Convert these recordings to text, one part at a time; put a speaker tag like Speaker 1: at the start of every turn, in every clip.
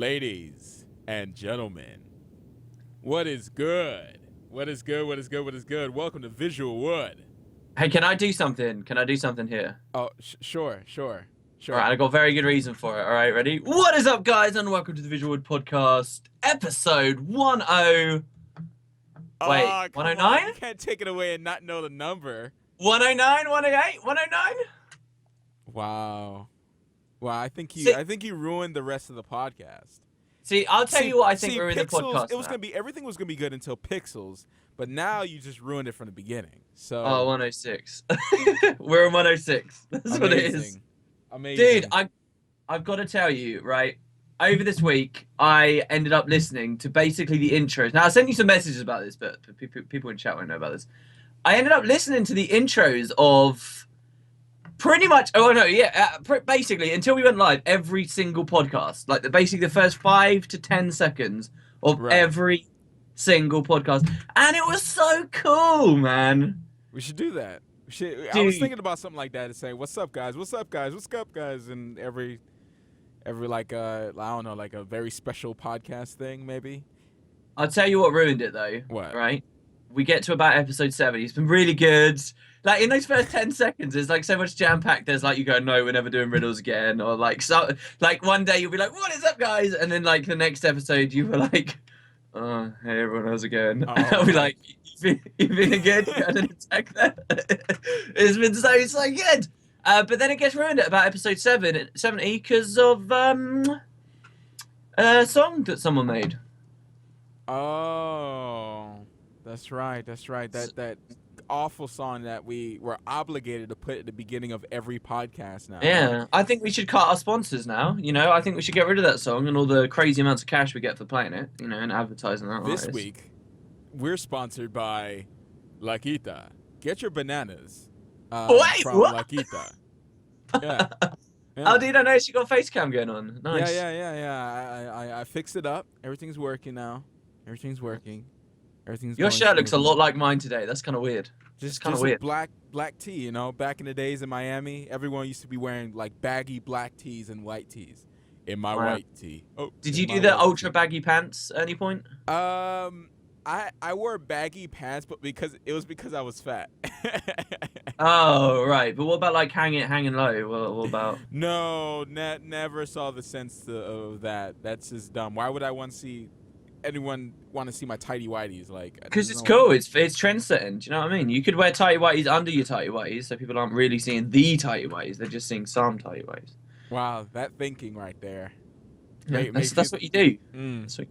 Speaker 1: Ladies and gentlemen, what is good? What is good? What is good? What is good? Welcome to VisualWood.
Speaker 2: Hey, can I do something? Can I do something here?
Speaker 1: Oh, sure.
Speaker 2: All right, I got a very good reason for it. All right, ready? What is up, guys, and welcome to the VisualWood podcast, episode 10. Wait, 109?
Speaker 1: You can't take it away and not know the number.
Speaker 2: 109, 108, 109?
Speaker 1: Wow. I think you ruined the rest of the podcast.
Speaker 2: See, I'll tell you what I think ruined the podcast.
Speaker 1: Everything was gonna be good until Pixels, but now you just ruined it from the beginning. So
Speaker 2: 106. We're on 106. That's
Speaker 1: amazing.
Speaker 2: what it is.
Speaker 1: Amazing.
Speaker 2: Dude, I've got to tell you, right? Over this week, I ended up listening to basically the intros. Now, I sent you some messages about this, but people in chat won't know about this. I ended up listening to the intros of pretty much, basically, until we went live, every single podcast. Like, basically the first 5 to 10 seconds of every single podcast. And it was so cool, man.
Speaker 1: We should do that. I was thinking about something like that to say, what's up, guys? What's up, guys? What's up, guys? And every like, I don't know, like a very special podcast thing, maybe.
Speaker 2: I'll tell you what ruined it, though.
Speaker 1: What?
Speaker 2: Right? We get to about episode 7. It's been really good. Like, in those first 10 seconds, there's, like, so much jam-packed. There's, like, you go, no, we're never doing riddles again. Or, like, one day you'll be like, what is up, guys? And then, like, the next episode, you were like, oh, hey, everyone, how's it going?
Speaker 1: Oh,
Speaker 2: I'll be like, you feeling good? You had an attack there? It's been so good. But then it gets ruined at about episode 70 because of a song that someone made.
Speaker 1: Oh, that's right. That awful song that we were obligated to put at the beginning of every podcast now.
Speaker 2: Yeah, I think we should cut our sponsors now. You know, I think we should get rid of that song and all the crazy amounts of cash we get for playing it, you know, and advertising that.
Speaker 1: This week, we're sponsored by Laquita. Get your bananas from Laquita. Yeah.
Speaker 2: Oh, dude, I know she got face cam going on. Nice.
Speaker 1: Yeah. I fixed it up. Everything's working now. Everything's working.
Speaker 2: Your shirt looks a lot like mine today. That's kind of weird.
Speaker 1: Just weird. Black tee, you know. Back in the days in Miami, everyone used to be wearing like baggy black tees and white tees. In my white tee. Oh,
Speaker 2: did you do the ultra baggy pants at any point?
Speaker 1: I wore baggy pants, but because I was fat.
Speaker 2: Oh, right. But what about like hanging low? What about?
Speaker 1: No, never saw the sense of that. That's just dumb. Why would I want to see anyone want to see my tighty whities? Like,
Speaker 2: because it's cool. It's trend setting. Do you know what I mean? You could wear tighty whities under your tighty whities, so people aren't really seeing the tighty whities. They're just seeing some tighty whities.
Speaker 1: Wow, that thinking right there.
Speaker 2: Yeah, that's what you do. That's what,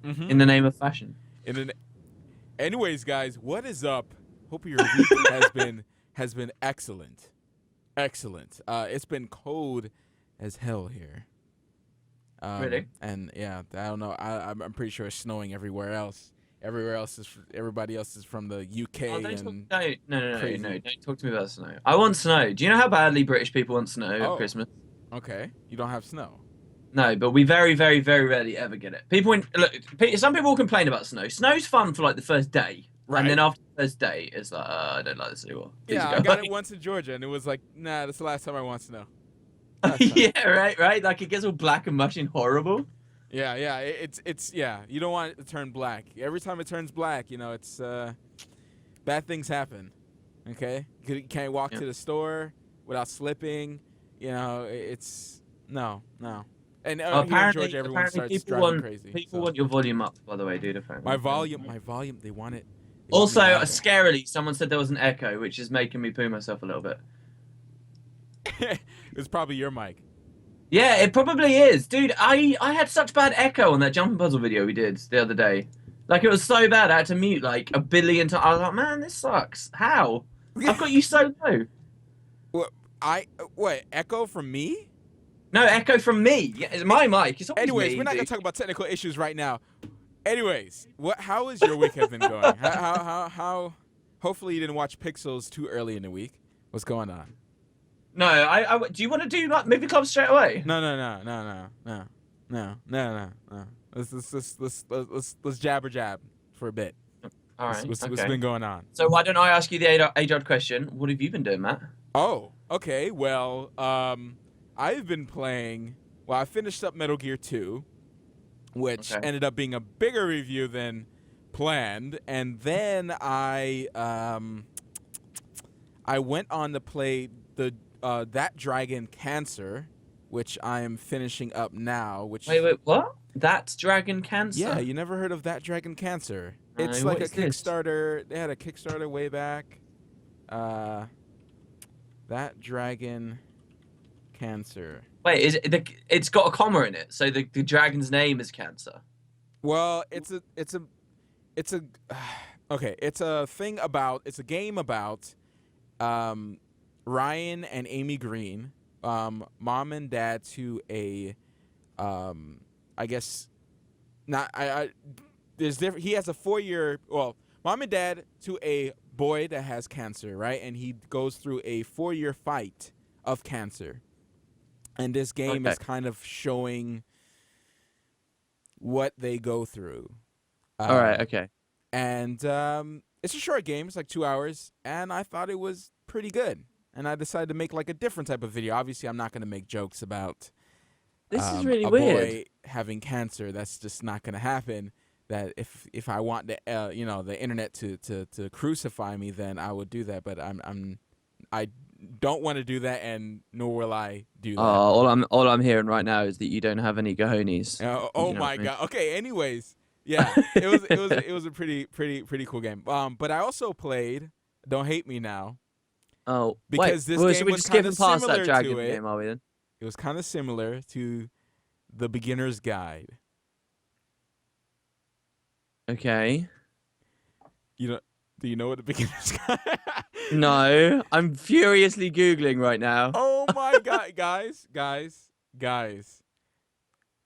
Speaker 2: in the name of fashion.
Speaker 1: Anyways, guys, what is up? Hope your week has been excellent. It's been cold as hell here.
Speaker 2: Really?
Speaker 1: And yeah, I don't know. I'm pretty sure it's snowing everywhere else. Everybody else is from the UK.
Speaker 2: No.
Speaker 1: Crazy.
Speaker 2: Don't talk to me about snow. I want snow. Do you know how badly British people want snow at Christmas?
Speaker 1: Okay, you don't have snow.
Speaker 2: No, but we very, very, very rarely ever get it. Some people will complain about snow. Snow's fun for like the first day, right? And then after the first day, it's like, I don't like this anymore.
Speaker 1: Yeah, I got it once in Georgia, and it was like, nah, that's the last time I want snow.
Speaker 2: Yeah, right. Like it gets all black and mushy and horrible.
Speaker 1: Yeah. It's you don't want it to turn black. Every time it turns black, you know, it's bad things happen. Okay, you can't walk to the store without slipping. You know, it's no. And
Speaker 2: apparently,
Speaker 1: in Georgia, everyone starts
Speaker 2: driving
Speaker 1: crazy.
Speaker 2: People want your volume up, by the way, dude. Apparently.
Speaker 1: My volume, they want it.
Speaker 2: Also, scarily, someone said there was an echo, which is making me poo myself a little bit.
Speaker 1: It's probably your mic.
Speaker 2: Yeah, it probably is. Dude, I had such bad echo on that jumping puzzle video we did the other day. Like, it was so bad, I had to mute like a billion times. I was like, man, this sucks. How? I've got you so low.
Speaker 1: What, echo from me?
Speaker 2: No, echo from me. Yeah, it's my mic. It's
Speaker 1: Anyways,
Speaker 2: me,
Speaker 1: we're not going to talk about technical issues right now. Anyways, how has your week have been going? How hopefully you didn't watch Pixels too early in the week. What's going on?
Speaker 2: No, do you want to do like movie club straight away?
Speaker 1: No. Let's jab for a bit.
Speaker 2: All right.
Speaker 1: What's been going on?
Speaker 2: So why don't I ask you the age-old question? What have you been doing, Matt?
Speaker 1: Oh, okay. Well, I've been playing. Well, I finished up Metal Gear 2. which
Speaker 2: Okay.
Speaker 1: ended up being a bigger review than planned. And then I went on to play the That Dragon Cancer, which I am finishing up now. Which
Speaker 2: Wait, what? That's Dragon Cancer?
Speaker 1: yeah, you never heard of That Dragon Cancer? It's
Speaker 2: No,
Speaker 1: like
Speaker 2: what
Speaker 1: a
Speaker 2: is this?
Speaker 1: Kickstarter. They had a Kickstarter way back. That Dragon Cancer.
Speaker 2: Wait, is it it's got a comma in it, so the dragon's name is Cancer.
Speaker 1: Well, it's a okay. It's a game about Ryan and Amy Green, mom and dad to a I guess not there's different. He has a 4-year mom and dad to a boy that has cancer, right? And he goes through a 4-year fight of cancer. And this game is kind of showing what they go through.
Speaker 2: All right, okay.
Speaker 1: And it's a short game. It's like 2 hours. And I thought it was pretty good. And I decided to make like a different type of video. Obviously, I'm not going to make jokes about
Speaker 2: This is really
Speaker 1: a
Speaker 2: weird.
Speaker 1: boy having cancer. That's just not going to happen. That if I want the the internet to crucify me, then I would do that. But I don't want to do that, and nor will I do that.
Speaker 2: All I'm hearing right now is that you don't have any cojones.
Speaker 1: Oh my god. Okay. Anyways, yeah, it was a pretty cool game. But I also played Don't Hate Me Now.
Speaker 2: Oh,
Speaker 1: because this
Speaker 2: so
Speaker 1: game
Speaker 2: we're
Speaker 1: was
Speaker 2: just skipping
Speaker 1: kinda
Speaker 2: past that
Speaker 1: similar
Speaker 2: dragon
Speaker 1: to it.
Speaker 2: game, are we then?
Speaker 1: It was kind of similar to The Beginner's Guide.
Speaker 2: Okay.
Speaker 1: Do you know what The Beginner's Guide?
Speaker 2: No, I'm furiously googling right now.
Speaker 1: Oh my god, guys.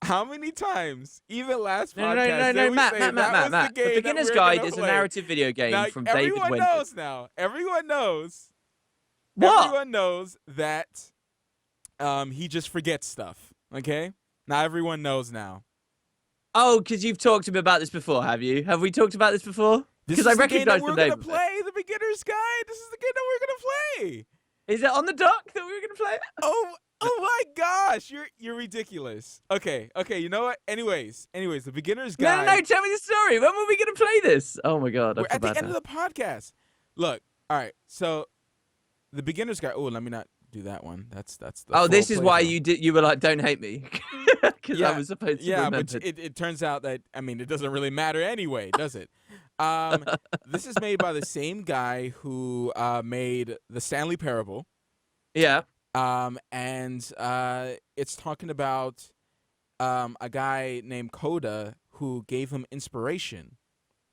Speaker 1: How many times, even last podcast,
Speaker 2: No,
Speaker 1: did we say that was
Speaker 2: Matt.
Speaker 1: the game
Speaker 2: The Beginner's
Speaker 1: that we're
Speaker 2: Guide
Speaker 1: gonna
Speaker 2: is a
Speaker 1: play?
Speaker 2: narrative video game
Speaker 1: Now,
Speaker 2: from David
Speaker 1: everyone
Speaker 2: Winter.
Speaker 1: knows now. Everyone knows.
Speaker 2: What?
Speaker 1: Everyone knows that he just forgets stuff. Okay? Now everyone knows now.
Speaker 2: Oh, because you've talked to me about this before, have you? Have we talked about this before? Because I recognize the name.
Speaker 1: We're gonna play The Beginner's Guide. This is the game that we're gonna play.
Speaker 2: Is it on the dock that we were gonna play it?
Speaker 1: Oh my gosh, you're ridiculous. Okay, you know what? Anyways, The Beginner's Guide.
Speaker 2: No, tell me the story. When were we gonna play this? Oh my god,
Speaker 1: We're at the end of the podcast. Look, all right. So, The Beginner's Guide. Oh, let me not do that one. That's the.
Speaker 2: Oh, this
Speaker 1: full
Speaker 2: is why
Speaker 1: playthrough.
Speaker 2: you were like, don't hate me, because I was supposed to.
Speaker 1: Yeah,
Speaker 2: remember.
Speaker 1: but it turns out that it doesn't really matter anyway, does it? This is made by the same guy who made the Stanley Parable.
Speaker 2: Yeah.
Speaker 1: And it's talking about a guy named Coda who gave him inspiration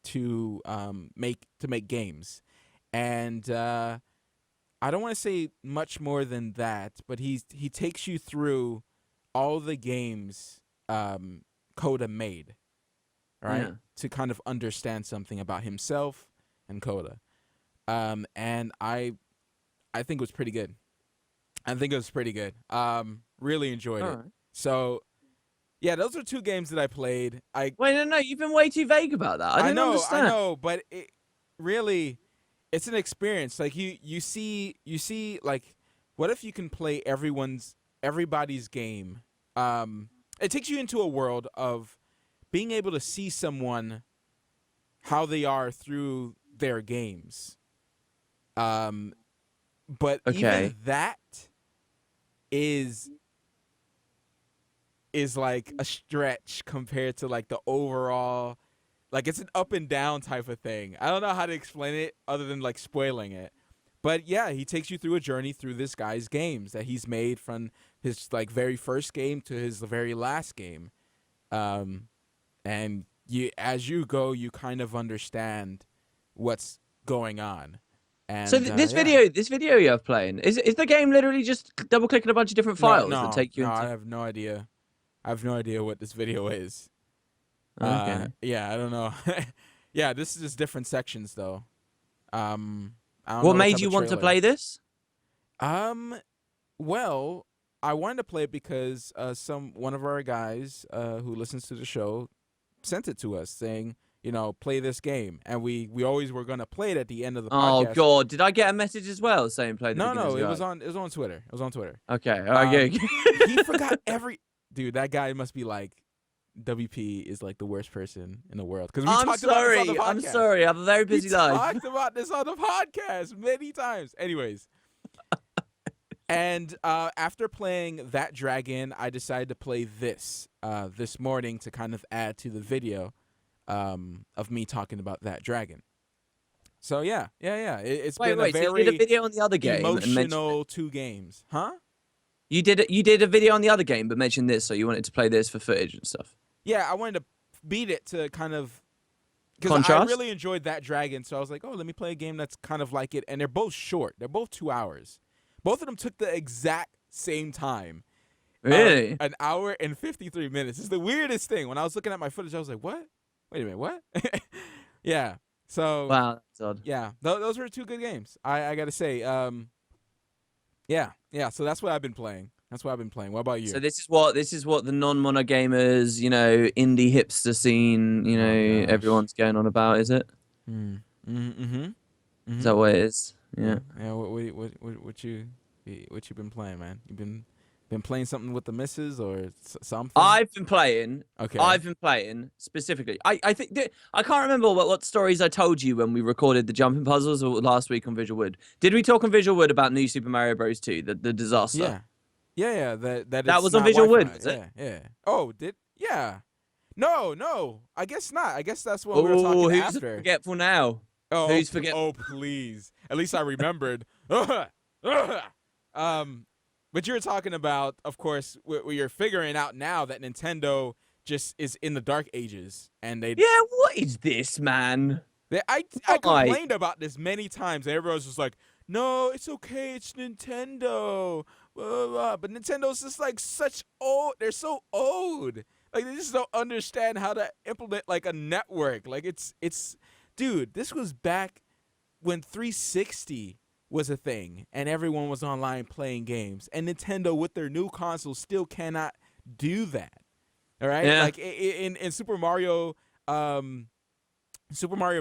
Speaker 1: to make games. And I don't want to say much more than that, but he takes you through all the games Coda made, right?
Speaker 2: Yeah.
Speaker 1: To kind of understand something about himself and Coda. And I think it was pretty good. Really enjoyed it.
Speaker 2: All right.
Speaker 1: So, yeah, those are 2 games that I played.
Speaker 2: Wait, no, you've been way too vague about that. I don't understand.
Speaker 1: I know, but it really, it's an experience. Like you see, like, what if you can play everybody's game? It takes you into a world of being able to see someone how they are through their games. But even that is like a stretch compared to like the overall, like it's an up and down type of thing. I don't know how to explain it other than like spoiling it. But yeah, he takes you through a journey through this guy's games that he's made from his like very first game to his very last game. And as you go, you kind of understand what's going on. And,
Speaker 2: so this video you're playing is the game literally just double clicking a bunch of different files that take you?
Speaker 1: No, I have no idea. I have no idea what this video is.
Speaker 2: Okay.
Speaker 1: Yeah, I don't know. Yeah, this is just different sections though. I don't know
Speaker 2: What made you want to play this?
Speaker 1: Well, I wanted to play it because one of our guys who listens to the show sent it to us saying, play this game, and we always were gonna play it at the end of the podcast.
Speaker 2: Oh god, did I get a message as well saying play the
Speaker 1: No,
Speaker 2: Beginner's
Speaker 1: it was
Speaker 2: Guide?
Speaker 1: on Twitter. It was on Twitter.
Speaker 2: Okay, okay.
Speaker 1: He forgot dude. That guy must be like WP is like the worst person in the world. Because we
Speaker 2: I'm
Speaker 1: talked about this on the
Speaker 2: sorry.
Speaker 1: podcast.
Speaker 2: I'm sorry. I have a very busy
Speaker 1: we
Speaker 2: life.
Speaker 1: talked about this on the podcast many times. Anyways. And after playing that dragon, I decided to play this morning to kind of add to the video of me talking about that dragon. So yeah. It's been a very
Speaker 2: so you did a video on the other game
Speaker 1: emotional 2 games, huh?
Speaker 2: You did a video on the other game, but mentioned this, so you wanted to play this for footage and stuff.
Speaker 1: Yeah, I wanted to beat it to kind of because
Speaker 2: Contrast?
Speaker 1: I really enjoyed that dragon, so I was like, oh, let me play a game that's kind of like it, and they're both short. They're both 2 hours. Both of them took the exact same time.
Speaker 2: Really?
Speaker 1: An hour and 53 minutes. It's the weirdest thing. When I was looking at my footage, I was like, what? Wait a minute, what? Yeah. So
Speaker 2: Wow, that's odd.
Speaker 1: yeah, those were 2 good games. I got to say, yeah. So that's what I've been playing. What about you?
Speaker 2: So this is what the non-mono gamers, indie hipster scene, everyone's going on about, is it? Is that what it is? Yeah.
Speaker 1: Yeah. What you been playing, man? You been playing something with the missus or something?
Speaker 2: I've been playing.
Speaker 1: Okay.
Speaker 2: I've been playing specifically. I think I can't remember what stories I told you when we recorded the jumping puzzles or last week on VisualWood. Did we talk on VisualWood about New Super Mario Bros. 2, the disaster?
Speaker 1: Yeah.
Speaker 2: That was on VisualWood, was it?
Speaker 1: Yeah. Oh, yeah. No. I guess not. I guess that's what we were talking
Speaker 2: who's
Speaker 1: after.
Speaker 2: forgetful now?
Speaker 1: Oh,
Speaker 2: who's forgetful?
Speaker 1: Oh, please. At least I remembered. But you're talking about, of course, where you're figuring out now that Nintendo just is in the dark ages, and they.
Speaker 2: Yeah, what is this, man?
Speaker 1: I complained about this many times, and everyone's just like, "No, it's okay. It's Nintendo." Blah, blah, blah. But Nintendo's just like such old. They're so old. Like they just don't understand how to implement like a network. Like it's, dude. This was back when 360 was a thing and everyone was online playing games, and Nintendo with their new console still cannot do that. All right,
Speaker 2: yeah.
Speaker 1: Like in Super Mario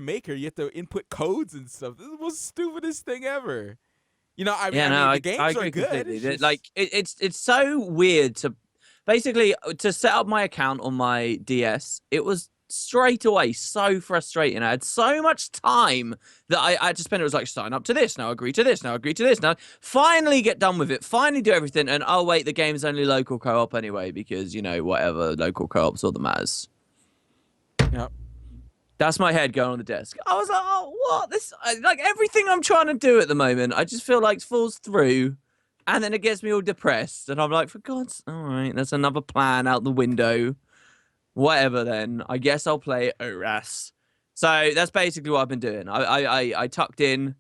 Speaker 1: Maker, you have to input codes and stuff. This is the most stupidest thing ever. I mean, the games are good.
Speaker 2: It's so weird to basically to set up my account on my DS. It was straight away so frustrating. I had so much time that I had to spend. It was like, sign up to this, now agree to this, now agree to this, now finally get done with it, finally do everything, and oh wait, the game's only local co-op anyway, because whatever, local co-op's all that matters.
Speaker 1: Yep.
Speaker 2: That's my head going on the desk. I was like, oh, what? Like everything I'm trying to do at the moment, I just feel like falls through, and then it gets me all depressed, and I'm like, for God's, all right, that's another plan out the window. Whatever then. I guess I'll play ORAS. So that's basically what I've been doing. I tucked in.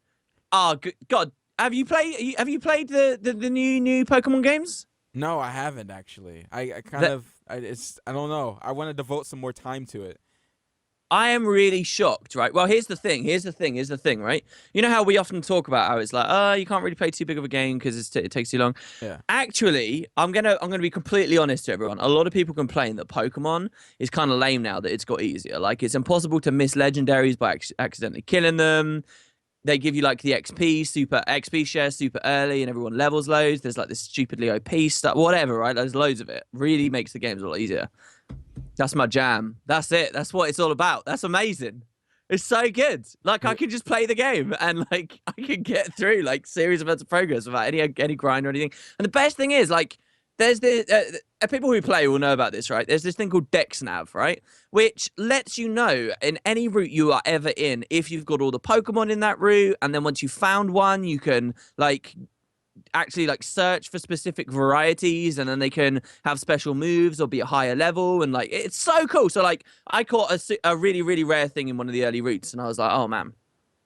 Speaker 2: Oh God, have you played the new Pokemon games?
Speaker 1: No, I haven't actually. I don't know. I want to devote some more time to it.
Speaker 2: I am really shocked, right? Well, here's the thing, right? You know how we often talk about how it's like, oh, you can't really play too big of a game because it takes too long.
Speaker 1: Yeah.
Speaker 2: Actually, I'm gonna be completely honest to everyone. A lot of people complain that Pokemon is kind of lame now that it's got easier. Like it's impossible to miss legendaries by accidentally killing them. They give you like the XP share super early, and everyone levels loads. There's like this stupidly OP stuff, whatever, right? There's loads of it. Really makes the games a lot easier. That's my jam. That's it. That's what it's all about. That's amazing. It's so good. Like I can just play the game and like I can get through like series amounts of progress without any grind or anything. And the best thing is like there's the people who play will know about this, right? There's this thing called DexNav, right? Which lets you know in any route you are ever in if you've got all the Pokemon in that route, and then once you found one, you can like actually like search for specific varieties, and then they can have special moves or be a higher level, and like it's so cool. So like I caught a really, really rare thing in one of the early routes, and I was like, oh man,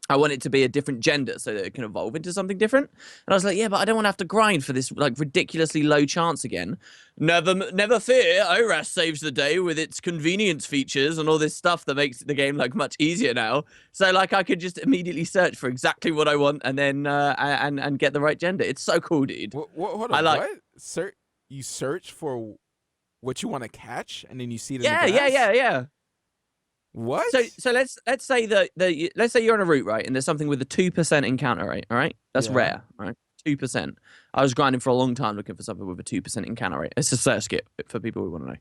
Speaker 2: I want it to be a different gender so that it can evolve into something different. And I was like, yeah, but I don't want to have to grind for this like ridiculously low chance again. Never fear, ORAS saves the day with its convenience features and all this stuff that makes the game like much easier now. So like I could just immediately search for exactly what I want and then and get the right gender. It's so cool, dude.
Speaker 1: Hold on, what? You search for what you want to catch, and then you see it in the grass?
Speaker 2: Yeah.
Speaker 1: What?
Speaker 2: So let's say let's say you're on a route, right, and there's something with a 2% encounter rate, all right? That's rare, right? 2%. I was grinding for a long time looking for something with a 2% encounter rate. It's a search skip for people who want to know.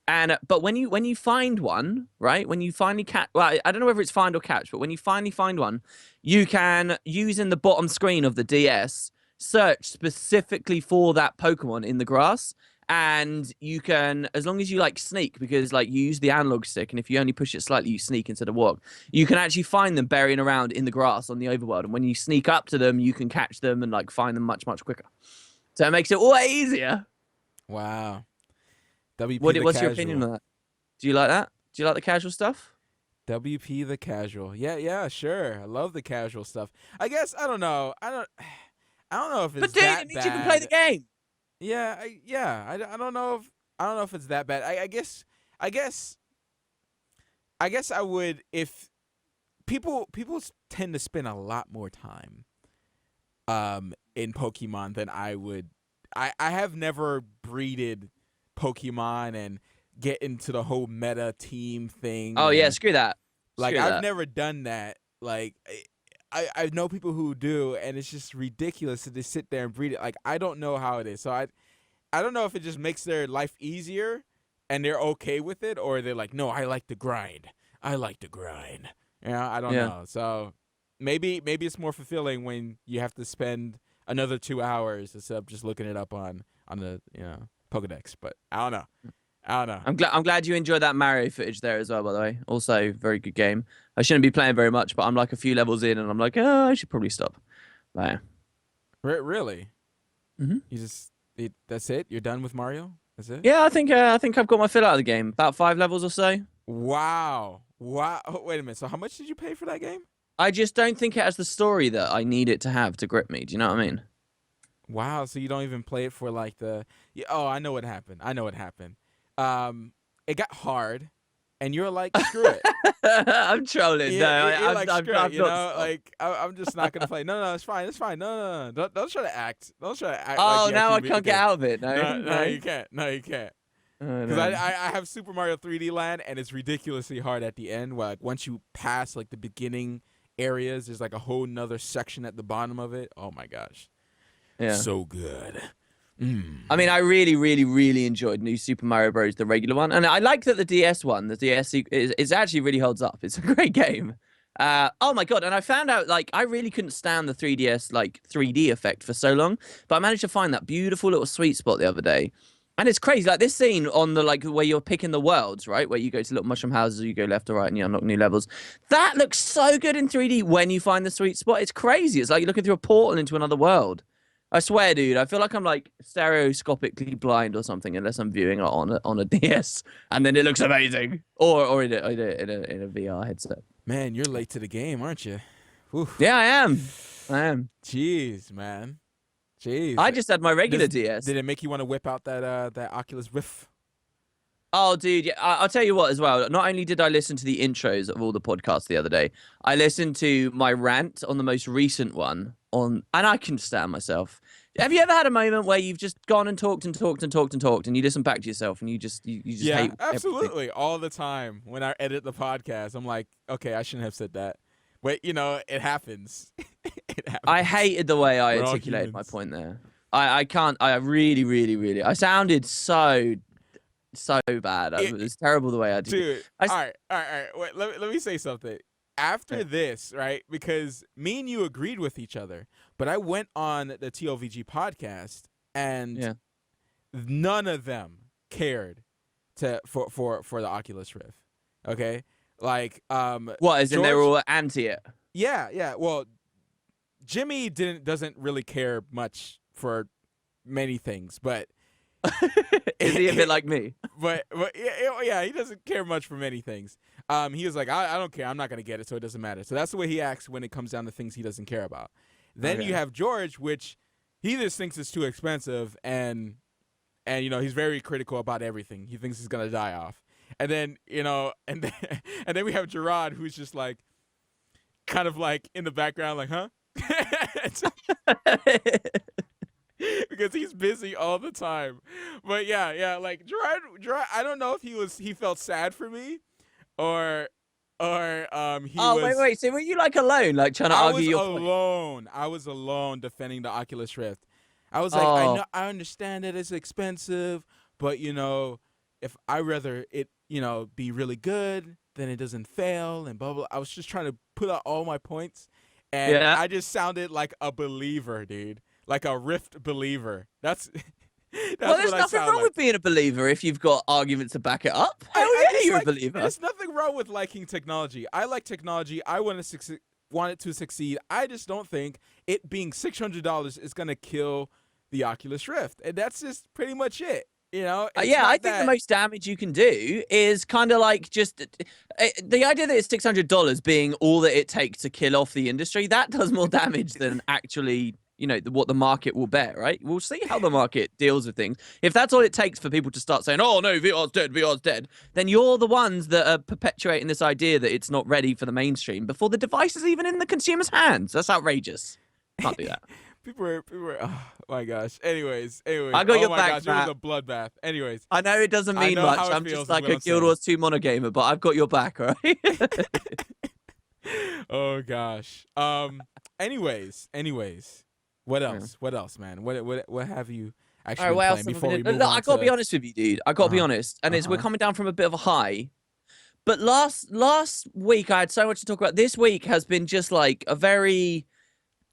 Speaker 3: And but when you find one, right? When you finally catch, well, I don't know whether it's find or catch, but when you finally find one, you can use in the bottom screen of the DS search specifically for that Pokemon in the grass, and you can, as long as you like sneak, because like you use the analog stick, and if you only push it slightly, you sneak instead of walk. You can actually find them burying around in the grass on the overworld, and when you sneak up to them, you can catch them and like find them much quicker. So it makes it way easier.
Speaker 1: Wow. WP
Speaker 3: What's your opinion on that? Do you like that? Do you like the casual stuff?
Speaker 1: WP the casual. Yeah, sure. I love the casual stuff. I guess I don't know. I don't know if it's
Speaker 3: But dude,
Speaker 1: that
Speaker 3: it means
Speaker 1: bad.
Speaker 3: you can play the game.
Speaker 1: Yeah, I don't know if it's that bad. I guess I would, if people tend to spend a lot more time in Pokemon than I would. I have never breeded Pokemon and get into the whole meta team thing.
Speaker 3: Oh yeah, screw that.
Speaker 1: Like
Speaker 3: Screw
Speaker 1: I've
Speaker 3: that.
Speaker 1: never done that. Like I know people who do, and it's just ridiculous to just sit there and breed it. Like I don't know how it is. So I don't know if it just makes their life easier and they're okay with it, or they're like, no, I like to grind. I like to grind. I don't know. So maybe it's more fulfilling when you have to spend another 2 hours instead of just looking it up on the Pokedex. But I don't know.
Speaker 3: I'm glad you enjoyed that Mario footage there as well, by the way. Also, very good game. I shouldn't be playing very much, but I'm like a few levels in, and I'm like, oh, I should probably stop. But, yeah.
Speaker 1: Really?
Speaker 3: Mm-hmm.
Speaker 1: That's it? You're done with Mario? That's it?
Speaker 3: Yeah, I think I've got my fill out of the game. About 5 levels or so.
Speaker 1: Wow. Oh, wait a minute. So how much did you pay for that game?
Speaker 3: I just don't think it has the story that I need it to have to grip me. Do you know what I mean?
Speaker 1: Wow. So you don't even play it for like the... Oh, I know what happened. It got hard, and you're like, screw it.
Speaker 3: I'm trolling.
Speaker 1: Yeah,
Speaker 3: No,
Speaker 1: like,
Speaker 3: I'm
Speaker 1: screw
Speaker 3: not.
Speaker 1: it, you know? Like, I'm just not gonna play. No, it's fine. No. Don't try to act. Don't try to act.
Speaker 3: Oh,
Speaker 1: like
Speaker 3: now I can't get out of it.
Speaker 1: No, you can't.
Speaker 3: Oh,
Speaker 1: Because
Speaker 3: no.
Speaker 1: I have Super Mario 3D Land, and it's ridiculously hard at the end. Where, like, once you pass like the beginning areas, there's like a whole nother section at the bottom of it. Oh my gosh,
Speaker 3: Yeah.
Speaker 1: so good.
Speaker 3: I mean, I really, really, really enjoyed New Super Mario Bros. The regular one, and I like that the DS one, the DS is actually really holds up. It's a great game. Oh my god! And I found out like I really couldn't stand the 3DS like 3D effect for so long, but I managed to find that beautiful little sweet spot the other day. And it's crazy, like this scene on the like where you're picking the worlds, right? Where you go to little mushroom houses, or you go left or right, and you unlock new levels. That looks so good in 3D when you find the sweet spot. It's crazy. It's like you're looking through a portal into another world. I swear, dude. I feel like I'm like stereoscopically blind or something, unless I'm viewing it on a DS, and then it looks amazing, or in a VR headset.
Speaker 1: Man, you're late to the game, aren't you? Whew.
Speaker 3: Yeah, I am.
Speaker 1: Jeez, man. Jeez.
Speaker 3: I just had my regular DS.
Speaker 1: Did it make you want to whip out that Oculus Rift?
Speaker 3: Oh, dude, yeah, I'll tell you what as well. Not only did I listen to the intros of all the podcasts the other day, I listened to my rant on the most recent one and I can stand myself. Have you ever had a moment where you've just gone and talked, and you listen back to yourself and you just
Speaker 1: Yeah,
Speaker 3: hate
Speaker 1: absolutely.
Speaker 3: everything?
Speaker 1: All the time when I edit the podcast, I'm like, okay, I shouldn't have said that. But, it happens. It happens.
Speaker 3: I hated the way I
Speaker 1: We're all
Speaker 3: articulated my
Speaker 1: humans.
Speaker 3: point there. I can't. I really. I sounded so bad. It was terrible the way I did.
Speaker 1: Dude,
Speaker 3: it.
Speaker 1: all right. Wait, let me say something. After this, right, because me and you agreed with each other, but I went on the TLVG podcast, and none of them cared for the Oculus Rift. Okay? Like,
Speaker 3: What, as in they were all anti it?
Speaker 1: Yeah. Well, Jimmy doesn't really care much for many things, but
Speaker 3: Is he a bit like me?
Speaker 1: but yeah, he doesn't care much for many things. He was like, I don't care. I'm not gonna get it, so it doesn't matter. So that's the way he acts when it comes down to things he doesn't care about. Then you have George, which he just thinks it's too expensive, and he's very critical about everything. He thinks he's gonna die off. And then and then we have Gerard, who's just like, kind of like in the background, like, huh? Because he's busy all the time. But yeah, like Gerard, I don't know if he felt sad for me or he was.
Speaker 3: Wait. So were you like alone, like trying to argue your point?
Speaker 1: I was alone defending the Oculus Rift. I was like, I understand that it's expensive, but if I rather it, be really good, then it doesn't fail and blah blah. I was just trying to put out all my points, and
Speaker 3: Yeah.
Speaker 1: I just sounded like a believer, dude, like a Rift believer. That's
Speaker 3: Well, there's
Speaker 1: what I
Speaker 3: nothing
Speaker 1: sound
Speaker 3: wrong
Speaker 1: like.
Speaker 3: with being a believer if you've got arguments to back it up. Hell
Speaker 1: I
Speaker 3: yeah,
Speaker 1: just
Speaker 3: you're
Speaker 1: like,
Speaker 3: a believer.
Speaker 1: There's nothing wrong with liking technology. I like technology. I want it to succeed. I just don't think it being $600 is gonna kill the Oculus Rift, and that's just pretty much it. It's
Speaker 3: Yeah,
Speaker 1: not
Speaker 3: I think
Speaker 1: that-
Speaker 3: the most damage you can do is kind of like just the idea that it's $600 being all that it takes to kill off the industry. That does more damage than actually, what the market will bear, right? We'll see how the market deals with things. If that's all it takes for people to start saying, "Oh no, VR's dead," then you're the ones that are perpetuating this idea that it's not ready for the mainstream before the device is even in the consumer's hands. That's outrageous. Can't do that.
Speaker 1: People were, oh my gosh. Anyways.
Speaker 3: I got
Speaker 1: oh
Speaker 3: your
Speaker 1: my
Speaker 3: back,
Speaker 1: gosh,
Speaker 3: Matt.
Speaker 1: it was a bloodbath. Anyways.
Speaker 3: I know it doesn't
Speaker 1: I
Speaker 3: mean
Speaker 1: know
Speaker 3: much.
Speaker 1: how it
Speaker 3: I'm
Speaker 1: feels,
Speaker 3: just
Speaker 1: is
Speaker 3: like
Speaker 1: what
Speaker 3: a
Speaker 1: I'm
Speaker 3: Guild
Speaker 1: saying.
Speaker 3: Wars 2 mono gamer, but I've got your back, all right?
Speaker 1: Oh gosh. Anyways. What else? What else, man? What have you actually
Speaker 3: All right, what
Speaker 1: been
Speaker 3: else
Speaker 1: playing
Speaker 3: have
Speaker 1: before
Speaker 3: I
Speaker 1: we
Speaker 3: been
Speaker 1: move
Speaker 3: doing?
Speaker 1: on
Speaker 3: I gotta
Speaker 1: to-
Speaker 3: be honest with you, dude. I gotta be
Speaker 1: Uh-huh.
Speaker 3: honest, and we're
Speaker 1: Uh-huh.
Speaker 3: coming down from a bit of a high. But last week I had so much to talk about. This week has been just like a very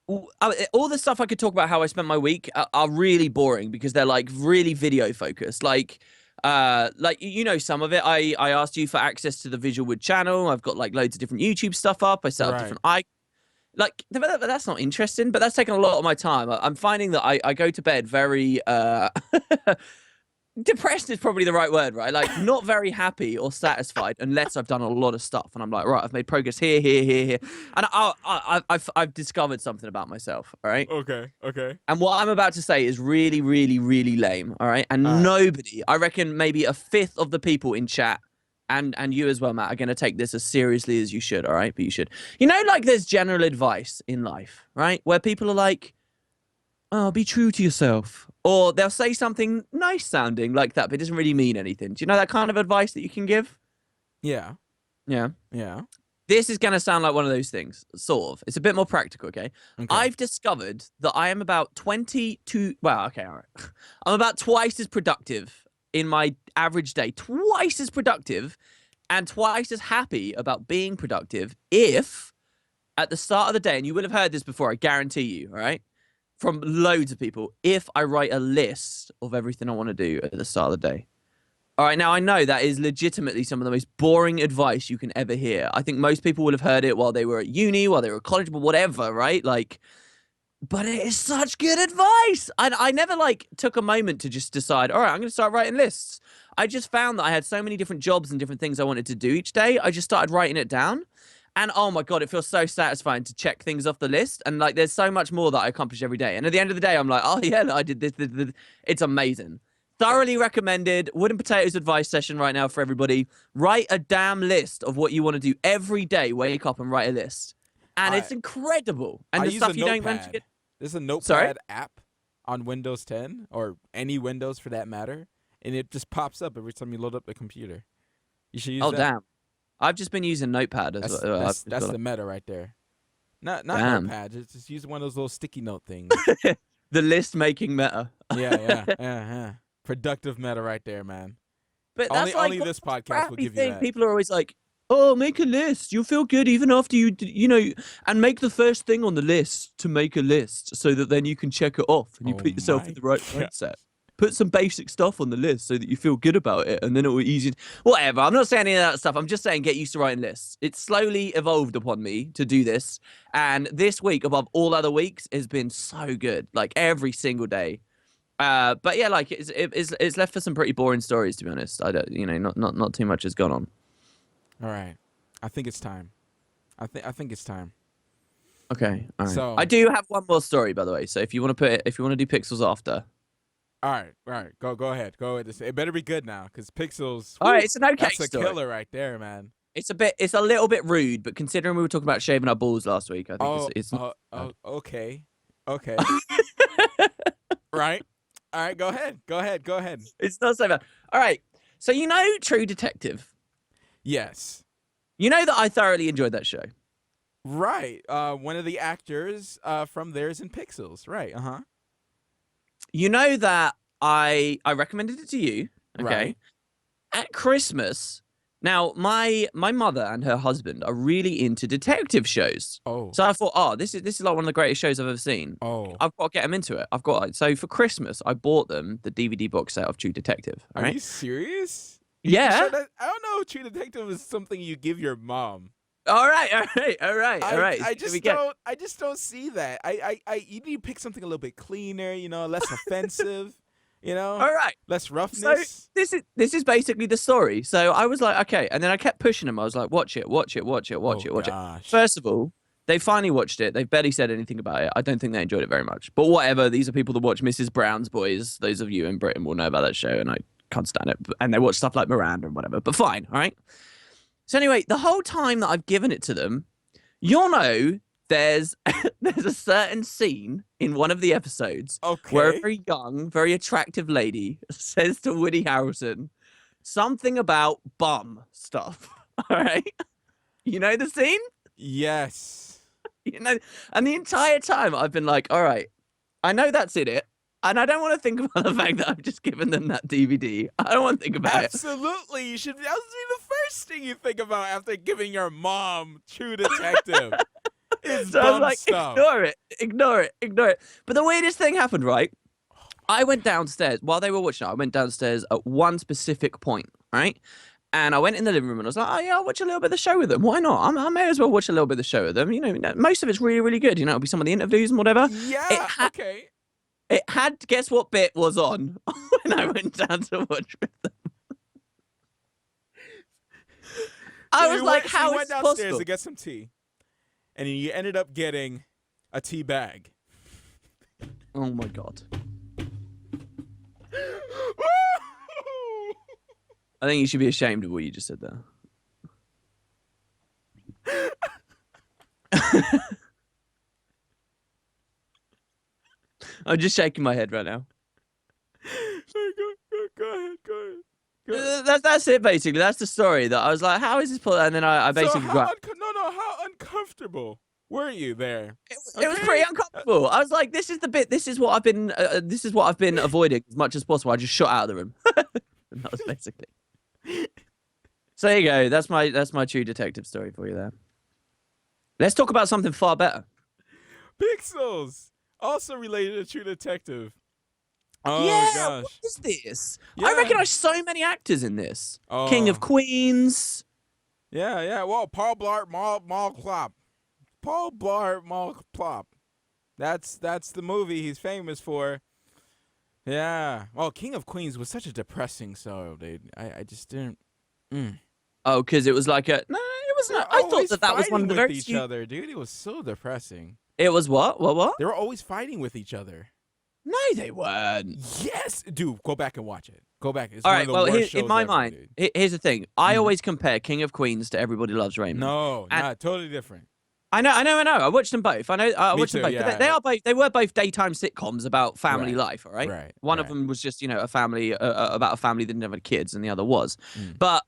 Speaker 3: all the stuff I could talk about how I spent my week are really boring because they're like really video focused. Like some of it. I asked you for access to the VisualWood channel. I've got like loads of different YouTube stuff up. I set up different that's not interesting, but that's taken a lot of my time. I'm finding that I go to bed very depressed is probably the right word, right? Like not very happy or satisfied unless I've done a lot of stuff, and I'm like, right, I've made progress here, and I've discovered something about myself. All right.
Speaker 1: Okay.
Speaker 3: And what I'm about to say is really, really, really lame. All right. And
Speaker 1: All right.
Speaker 3: nobody, I reckon, maybe a fifth of the people in chat. And you as well, Matt, are going to take this as seriously as you should, all right? But you should. Like there's general advice in life, right? Where people are like, oh, be true to yourself. Or they'll say something nice sounding like that, but it doesn't really mean anything. Do you know that kind of advice that you can give?
Speaker 1: Yeah.
Speaker 3: Yeah.
Speaker 1: Yeah.
Speaker 3: This is going to sound like one of those things, sort of. It's a bit more practical, okay? I've discovered that I am about 22... Well, okay, all right. I'm about twice as productive in my average day. Twice as productive and twice as happy about being productive if at the start of the day, and you will have heard this before, I guarantee you, all right? From loads of people, if I write a list of everything I want to do at the start of the day. All right, now I know that is legitimately some of the most boring advice you can ever hear. I think most people would have heard it while they were at uni, while they were at college, but whatever, right? Like, but it is such good advice. I never took a moment to just decide, all right, I'm going to start writing lists. I just found that I had so many different jobs and different things I wanted to do each day. I just started writing it down. And oh my God, it feels so satisfying to check things off the list. And there's so much more that I accomplish every day. And at the end of the day, I'm like, oh yeah, I did this. It's amazing. Thoroughly recommended. Wood and potatoes advice session right now for everybody. Write a damn list of what you want to do every day. Wake up and write a list. And it's incredible. And
Speaker 1: I
Speaker 3: the
Speaker 1: use
Speaker 3: stuff
Speaker 1: a
Speaker 3: you don't
Speaker 1: notepad.
Speaker 3: manage to get.
Speaker 1: There's a notepad
Speaker 3: Sorry?
Speaker 1: app on Windows 10 or any Windows for that matter, and it just pops up every time you load up the computer. You should use that.
Speaker 3: Oh, damn. I've just been using Notepad as well.
Speaker 1: That's the meta right there. Not
Speaker 3: Damn.
Speaker 1: Notepad. Just use one of those little sticky note things.
Speaker 3: The list making meta.
Speaker 1: yeah. Productive meta right there, man.
Speaker 3: But that's
Speaker 1: Only
Speaker 3: like
Speaker 1: this
Speaker 3: the
Speaker 1: podcast will
Speaker 3: crappy
Speaker 1: give you
Speaker 3: thing.
Speaker 1: that.
Speaker 3: People are always like, oh, make a list. You'll feel good even after and make the first thing on the list to make a list so that then you can check it off and you put yourself
Speaker 1: my
Speaker 3: in the right
Speaker 1: God.
Speaker 3: mindset. Put some basic stuff on the list so that you feel good about it, and then it will easy. Whatever. I'm not saying any of that stuff. I'm just saying get used to writing lists. It's slowly evolved upon me to do this, and this week, above all other weeks, has been so good. Like every single day. But yeah, it's left for some pretty boring stories, to be honest. I don't, not too much has gone on.
Speaker 1: All right. I think it's time. I think it's time.
Speaker 3: Okay. All right.
Speaker 1: So-
Speaker 3: I do have one more story, by the way. So if you want to do pixels after.
Speaker 1: All right. Go ahead. It better be good now, because Pixels.
Speaker 3: All right, it's an okay
Speaker 1: That's a
Speaker 3: story.
Speaker 1: killer right there, man.
Speaker 3: It's a little bit rude, but considering we were talking about shaving our balls last week, I think it's not.
Speaker 1: Okay. Right. All right. Go ahead.
Speaker 3: It's not so bad. All right. So True Detective.
Speaker 1: Yes.
Speaker 3: You know that I thoroughly enjoyed that show.
Speaker 1: Right. One of the actors from Theirs in Pixels. Right. Uh-huh.
Speaker 3: You know that I recommended it to you. Okay.
Speaker 1: Right.
Speaker 3: at Christmas. Now, my mother and her husband are really into detective shows.
Speaker 1: Oh.
Speaker 3: So I thought, oh, this is like one of the greatest shows I've ever seen.
Speaker 1: Oh.
Speaker 3: I've got to get them into it. So for Christmas, I bought them the DVD box set of True Detective.
Speaker 1: Are
Speaker 3: Right?
Speaker 1: you serious?
Speaker 3: Yeah.
Speaker 1: Sure I don't know. True Detective is something you give your mom.
Speaker 3: All right.
Speaker 1: I just don't see that. You need to pick something a little bit cleaner, you know, less offensive, you know,
Speaker 3: All right.
Speaker 1: less
Speaker 3: So
Speaker 1: roughness.
Speaker 3: this is basically the story. So I was like, okay, and then I kept pushing them. I was like, watch it.
Speaker 1: Gosh.
Speaker 3: First of all, they finally watched it. They've barely said anything about it. I don't think they enjoyed it very much. But whatever. These are people that watch Mrs. Brown's Boys. Those of you in Britain will know about that show, and I can't stand it. And they watch stuff like Miranda and whatever. But fine, all right. So anyway, the whole time that I've given it to them, you'll know there's a certain scene in one of the episodes where a very young, very attractive lady says to Woody Harrelson something about bum stuff. All right, you know the scene?
Speaker 1: Yes.
Speaker 3: You know, and the entire time I've been like, all right, I know that's in it. And I don't want to think about the fact that I've just given them that DVD. I don't want to think about it.
Speaker 1: Absolutely. You should. That would be the first thing you think about after giving your mom True Detective. It's
Speaker 3: So I was
Speaker 1: bum
Speaker 3: like,
Speaker 1: stuff.
Speaker 3: ignore it. But the weirdest thing happened, right? I went downstairs while they were watching it. I went downstairs at one specific point, right? And I went in the living room and I was like, oh, yeah, I'll watch a little bit of the show with them. Why not? I may as well watch a little bit of the show with them. You know, most of it's really, really good. You know, it'll be some of the interviews and whatever.
Speaker 1: Yeah. Okay.
Speaker 3: It had, guess what bit was on when I went down to watch with them? I was like, how
Speaker 1: you
Speaker 3: is
Speaker 1: went
Speaker 3: this
Speaker 1: downstairs
Speaker 3: possible?
Speaker 1: to get some tea, and you ended up getting a tea bag.
Speaker 3: Oh my God. I think you should be ashamed of what you just said there. I'm just shaking my head right now.
Speaker 1: Go ahead.
Speaker 3: That's it, basically. That's the story. That I was like, how is this possible? And then I basically
Speaker 1: So how uncomfortable were you there?
Speaker 3: It was pretty uncomfortable. I was like, this is the bit. This is what I've been avoiding as much as possible. I just shot out of the room. And that was basically. So there you go. That's my True Detective story for you there. Let's talk about something far better.
Speaker 1: Pixels, also related to True Detective. Oh
Speaker 3: yeah,
Speaker 1: gosh.
Speaker 3: what is this?
Speaker 1: Yeah.
Speaker 3: I recognize so many actors in this.
Speaker 1: Oh.
Speaker 3: King of Queens.
Speaker 1: Yeah. Well, Paul Blart Mall Plop. Paul Blart Mall Plop. That's the movie he's famous for. Yeah. Well, King of Queens was such a depressing show, dude. I just didn't.
Speaker 3: Oh, because it was like a no, it was not. I thought that was one of the very
Speaker 1: each other, dude. It was so depressing.
Speaker 3: It was what? What?
Speaker 1: They were always fighting with each other.
Speaker 3: No, they weren't.
Speaker 1: Yes, dude. Go back and watch it. Go back. It's
Speaker 3: All
Speaker 1: one
Speaker 3: right.
Speaker 1: of the
Speaker 3: Well,
Speaker 1: worst shows
Speaker 3: in my
Speaker 1: ever,
Speaker 3: mind,
Speaker 1: dude.
Speaker 3: here's the thing. I always compare King of Queens to Everybody Loves Raymond.
Speaker 1: No,
Speaker 3: And-
Speaker 1: not totally different.
Speaker 3: I know. I watched them both. I
Speaker 1: Me
Speaker 3: watched them
Speaker 1: too,
Speaker 3: both.
Speaker 1: yeah.
Speaker 3: But they were both daytime sitcoms about family
Speaker 1: Right,
Speaker 3: life. All right.
Speaker 1: right,
Speaker 3: One of
Speaker 1: right.
Speaker 3: them was just a family about a family that didn't have any kids, and the other was.
Speaker 1: Mm.
Speaker 3: But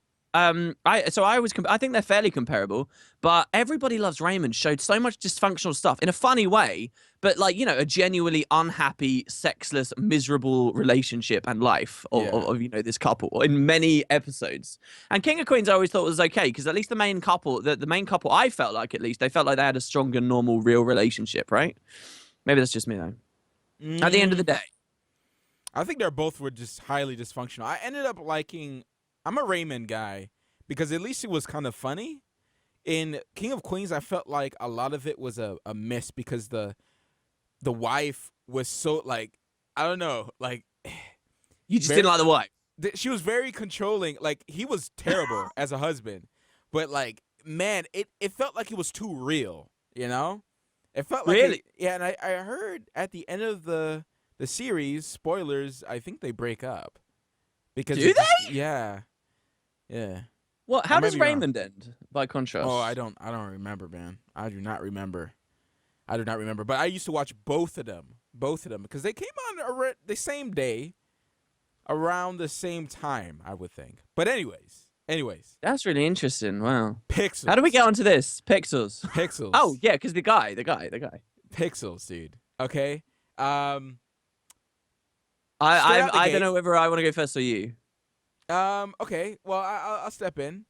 Speaker 3: I think they're fairly comparable. But Everybody Loves Raymond showed so much dysfunctional stuff in a funny way, but like a genuinely unhappy, sexless, miserable relationship and life of this couple in many episodes. And King of Queens I always thought was okay because at least the main couple, the main couple, I felt like at least they felt like they had a stronger, normal, real relationship, right? Maybe that's just me though. At the end of the day,
Speaker 1: I think they're both were just highly dysfunctional. I ended up liking. I'm a Raymond guy because at least it was kind of funny. In King of Queens, I felt like a lot of it was a miss because the wife was so like I don't know like
Speaker 3: you just didn't like the wife.
Speaker 1: She was very controlling. Like he was terrible as a husband, but like man, it felt like it was too real. You know, it felt like
Speaker 3: Really?
Speaker 1: yeah. And I heard at the end of the series, spoilers, I think they break up because
Speaker 3: Do
Speaker 1: they? Yeah.
Speaker 3: What? How
Speaker 1: I may
Speaker 3: does
Speaker 1: be wrong.
Speaker 3: Raymond end? By contrast.
Speaker 1: Oh, I don't remember, man. I do not remember. But I used to watch both of them because they came on the same day, around the same time, I would think. But anyways,
Speaker 3: That's really interesting. Wow.
Speaker 1: Pixels.
Speaker 3: How do we get onto this? Pixels.
Speaker 1: Pixels?
Speaker 3: Oh, yeah, because the guy.
Speaker 1: Pixels, dude. Okay.
Speaker 3: I
Speaker 1: Straight out the
Speaker 3: don't
Speaker 1: gate.
Speaker 3: know whether I want to go first or you.
Speaker 1: Okay. Well, I'll step in.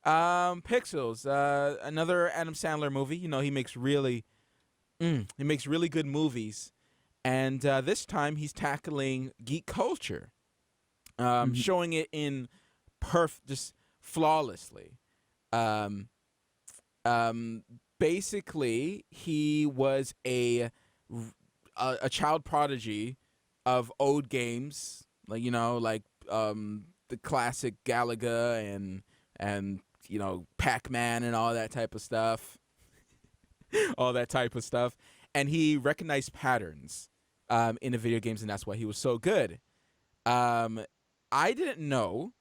Speaker 1: Pixels. Another Adam Sandler movie. You know, he makes really good movies, and this time he's tackling geek culture,
Speaker 3: Mhm.
Speaker 1: showing it in just flawlessly. Um, Basically, he was a child prodigy of old games, like the classic Galaga and Pac-Man and all that type of stuff, all that type of stuff, and he recognized patterns in the video games, and that's why he was so good. Um, I didn't know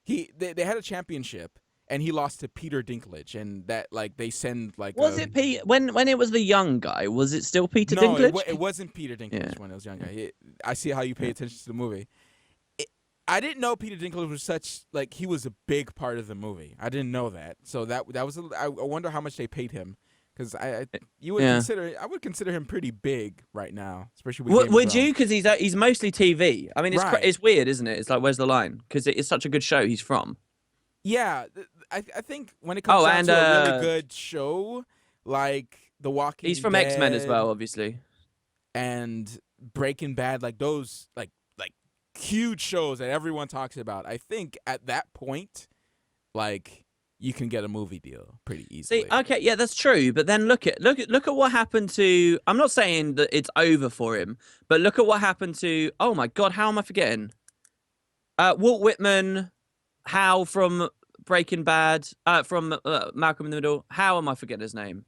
Speaker 1: they had a championship, and he lost to Peter Dinklage, and that they send
Speaker 3: Was it Pete when it was the young guy? Was it still Peter
Speaker 1: no,
Speaker 3: Dinklage?
Speaker 1: it wasn't Peter Dinklage
Speaker 3: Yeah.
Speaker 1: when it was younger. I see how you pay attention to the movie. I didn't know Peter Dinklage was he was a big part of the movie. I didn't know that. So that was I wonder how much they paid him, because I would consider him pretty big right now, especially with Game of
Speaker 3: Would you?
Speaker 1: Thrones.
Speaker 3: Because he's mostly TV. I mean,
Speaker 1: Right.
Speaker 3: it's weird, isn't it? It's like, where's the line? Because it's such a good show he's from.
Speaker 1: Yeah, I think when it comes down
Speaker 3: and
Speaker 1: to a really good show like The Walking
Speaker 3: he's from
Speaker 1: Dead
Speaker 3: X-Men as well, obviously.
Speaker 1: and Breaking Bad, those huge shows that everyone talks about, I think at that point, you can get a movie deal pretty easily.
Speaker 3: See, okay, yeah, that's true. But then look at what happened to. I'm not saying that it's over for him, but look at what happened to. Oh my God, how am I forgetting? Walt Whitman, Hal from Breaking Bad, from Malcolm in the Middle. How am I forgetting his name?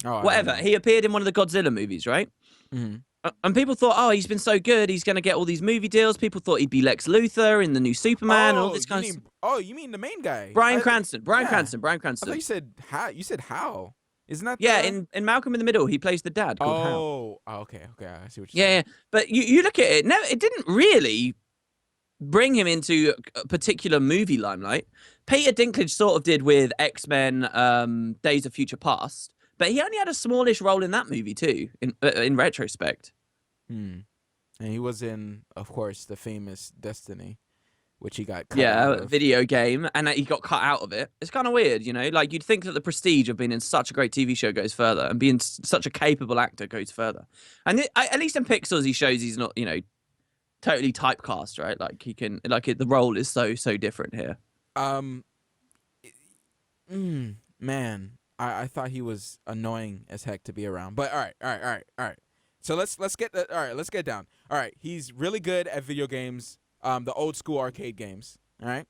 Speaker 1: Oh,
Speaker 3: Whatever. He appeared in one of the Godzilla movies, right?
Speaker 1: Mm-hmm.
Speaker 3: And people thought, oh, he's been so good, he's going to get all these movie deals. People thought he'd be Lex Luthor in the new Superman and all this kind of stuff.
Speaker 1: Oh, you mean the main guy?
Speaker 3: Brian Cranston. Brian
Speaker 1: yeah.
Speaker 3: Cranston. Brian
Speaker 1: I
Speaker 3: Cranston.
Speaker 1: thought you said how. You said how. Isn't that
Speaker 3: Yeah,
Speaker 1: the...
Speaker 3: in Malcolm in the Middle, he plays the dad called Hal.
Speaker 1: Oh, okay. I see what you're
Speaker 3: Yeah,
Speaker 1: saying.
Speaker 3: yeah. But you look at it, no, it didn't really bring him into a particular movie limelight. Peter Dinklage sort of did with X-Men Days of Future Past, but he only had a smallish role in that movie too, in retrospect.
Speaker 1: And he was in, of course, the famous Destiny, which he got cut out of.
Speaker 3: Video game, and he got cut out of it. It's kind of weird, you know? Like, you'd think that the prestige of being in such a great TV show goes further, and being such a capable actor goes further. And at least in Pixels, he shows he's not, totally typecast, right? Like, he can, the role is so different here.
Speaker 1: Man, I thought he was annoying as heck to be around. But all right. So let's get that. All right, let's get down. All right, he's really good at video games, the old school arcade games. All right,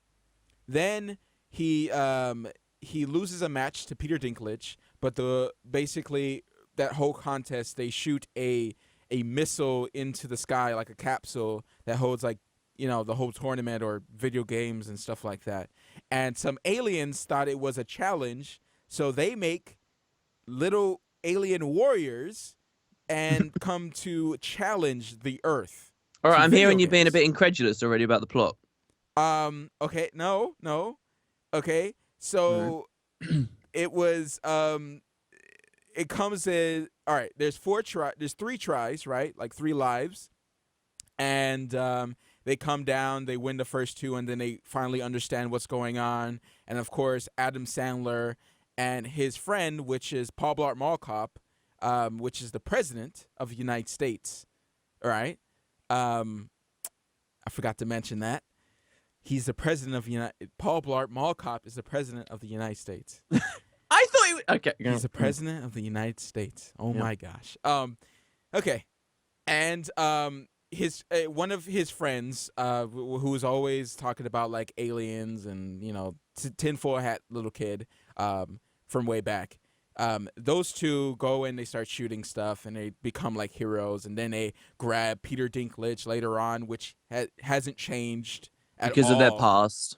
Speaker 1: then he loses a match to Peter Dinklage, but basically that whole contest, they shoot a missile into the sky, like a capsule that holds the whole tournament or video games and stuff like that. And some aliens thought it was a challenge, so they make little alien warriors and come to challenge the Earth.
Speaker 3: All right, I'm hearing you
Speaker 1: games.
Speaker 3: being a bit incredulous already about the plot.
Speaker 1: Okay, no. Okay, so it was it comes in. All right, there's 3 tries, right? Like 3 lives, and they come down, they win the first 2, and then they finally understand what's going on. And of course, Adam Sandler and his friend, which is Paul Blart Mall Cop, which is the president of the United States. All right. I forgot to mention that. He's the president of Paul Blart Mall Cop is the president of the United States.
Speaker 3: I thought he was... Okay.
Speaker 1: He's the president of the United States. Oh my gosh. Okay. And his one of his friends, who was always talking about like aliens and tinfoil hat little kid, from way back. Those two go and they start shooting stuff and they become like heroes, and then they grab Peter Dinklage later on, which hasn't changed at all.
Speaker 3: Because of their past.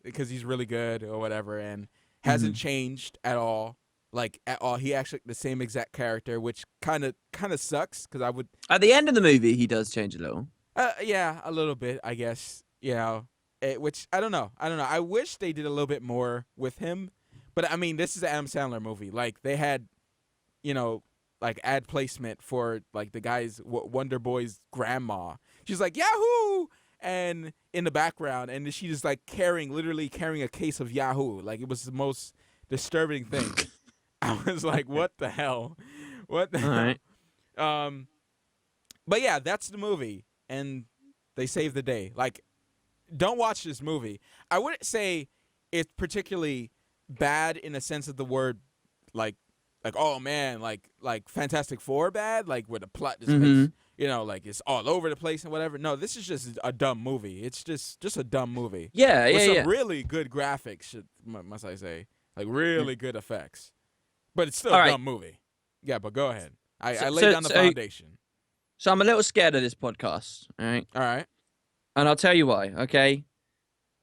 Speaker 1: Because he's really good or whatever, and hasn't changed at all. Like at all, he actually the same exact character, which kind of sucks because I would.
Speaker 3: At the end of the movie, he does change a little.
Speaker 1: Yeah, a little bit, I guess. Which I don't know. I wish they did a little bit more with him. But I mean, this is an Adam Sandler movie. Like they had, like ad placement for like the guy's Wonder Boy's grandma. She's like Yahoo, and in the background, and she just like literally carrying a case of Yahoo. Like, it was the most disturbing thing. I was like, what the hell? What the
Speaker 3: All
Speaker 1: hell?
Speaker 3: right.
Speaker 1: But yeah, that's the movie, and they saved the day. Like, don't watch this movie. I wouldn't say it's particularly bad in the sense of the word, like oh man, like Fantastic Four bad, like where the plot just makes, like it's all over the place and whatever. No, this is just a dumb movie. It's just a dumb movie.
Speaker 3: Yeah,
Speaker 1: with
Speaker 3: yeah,
Speaker 1: some really good graphics, must I say, like really good effects. But it's still a dumb movie. Yeah, but go ahead. I laid down the foundation.
Speaker 3: So I'm a little scared of this podcast. All right.
Speaker 1: All right.
Speaker 3: And I'll tell you why. Okay.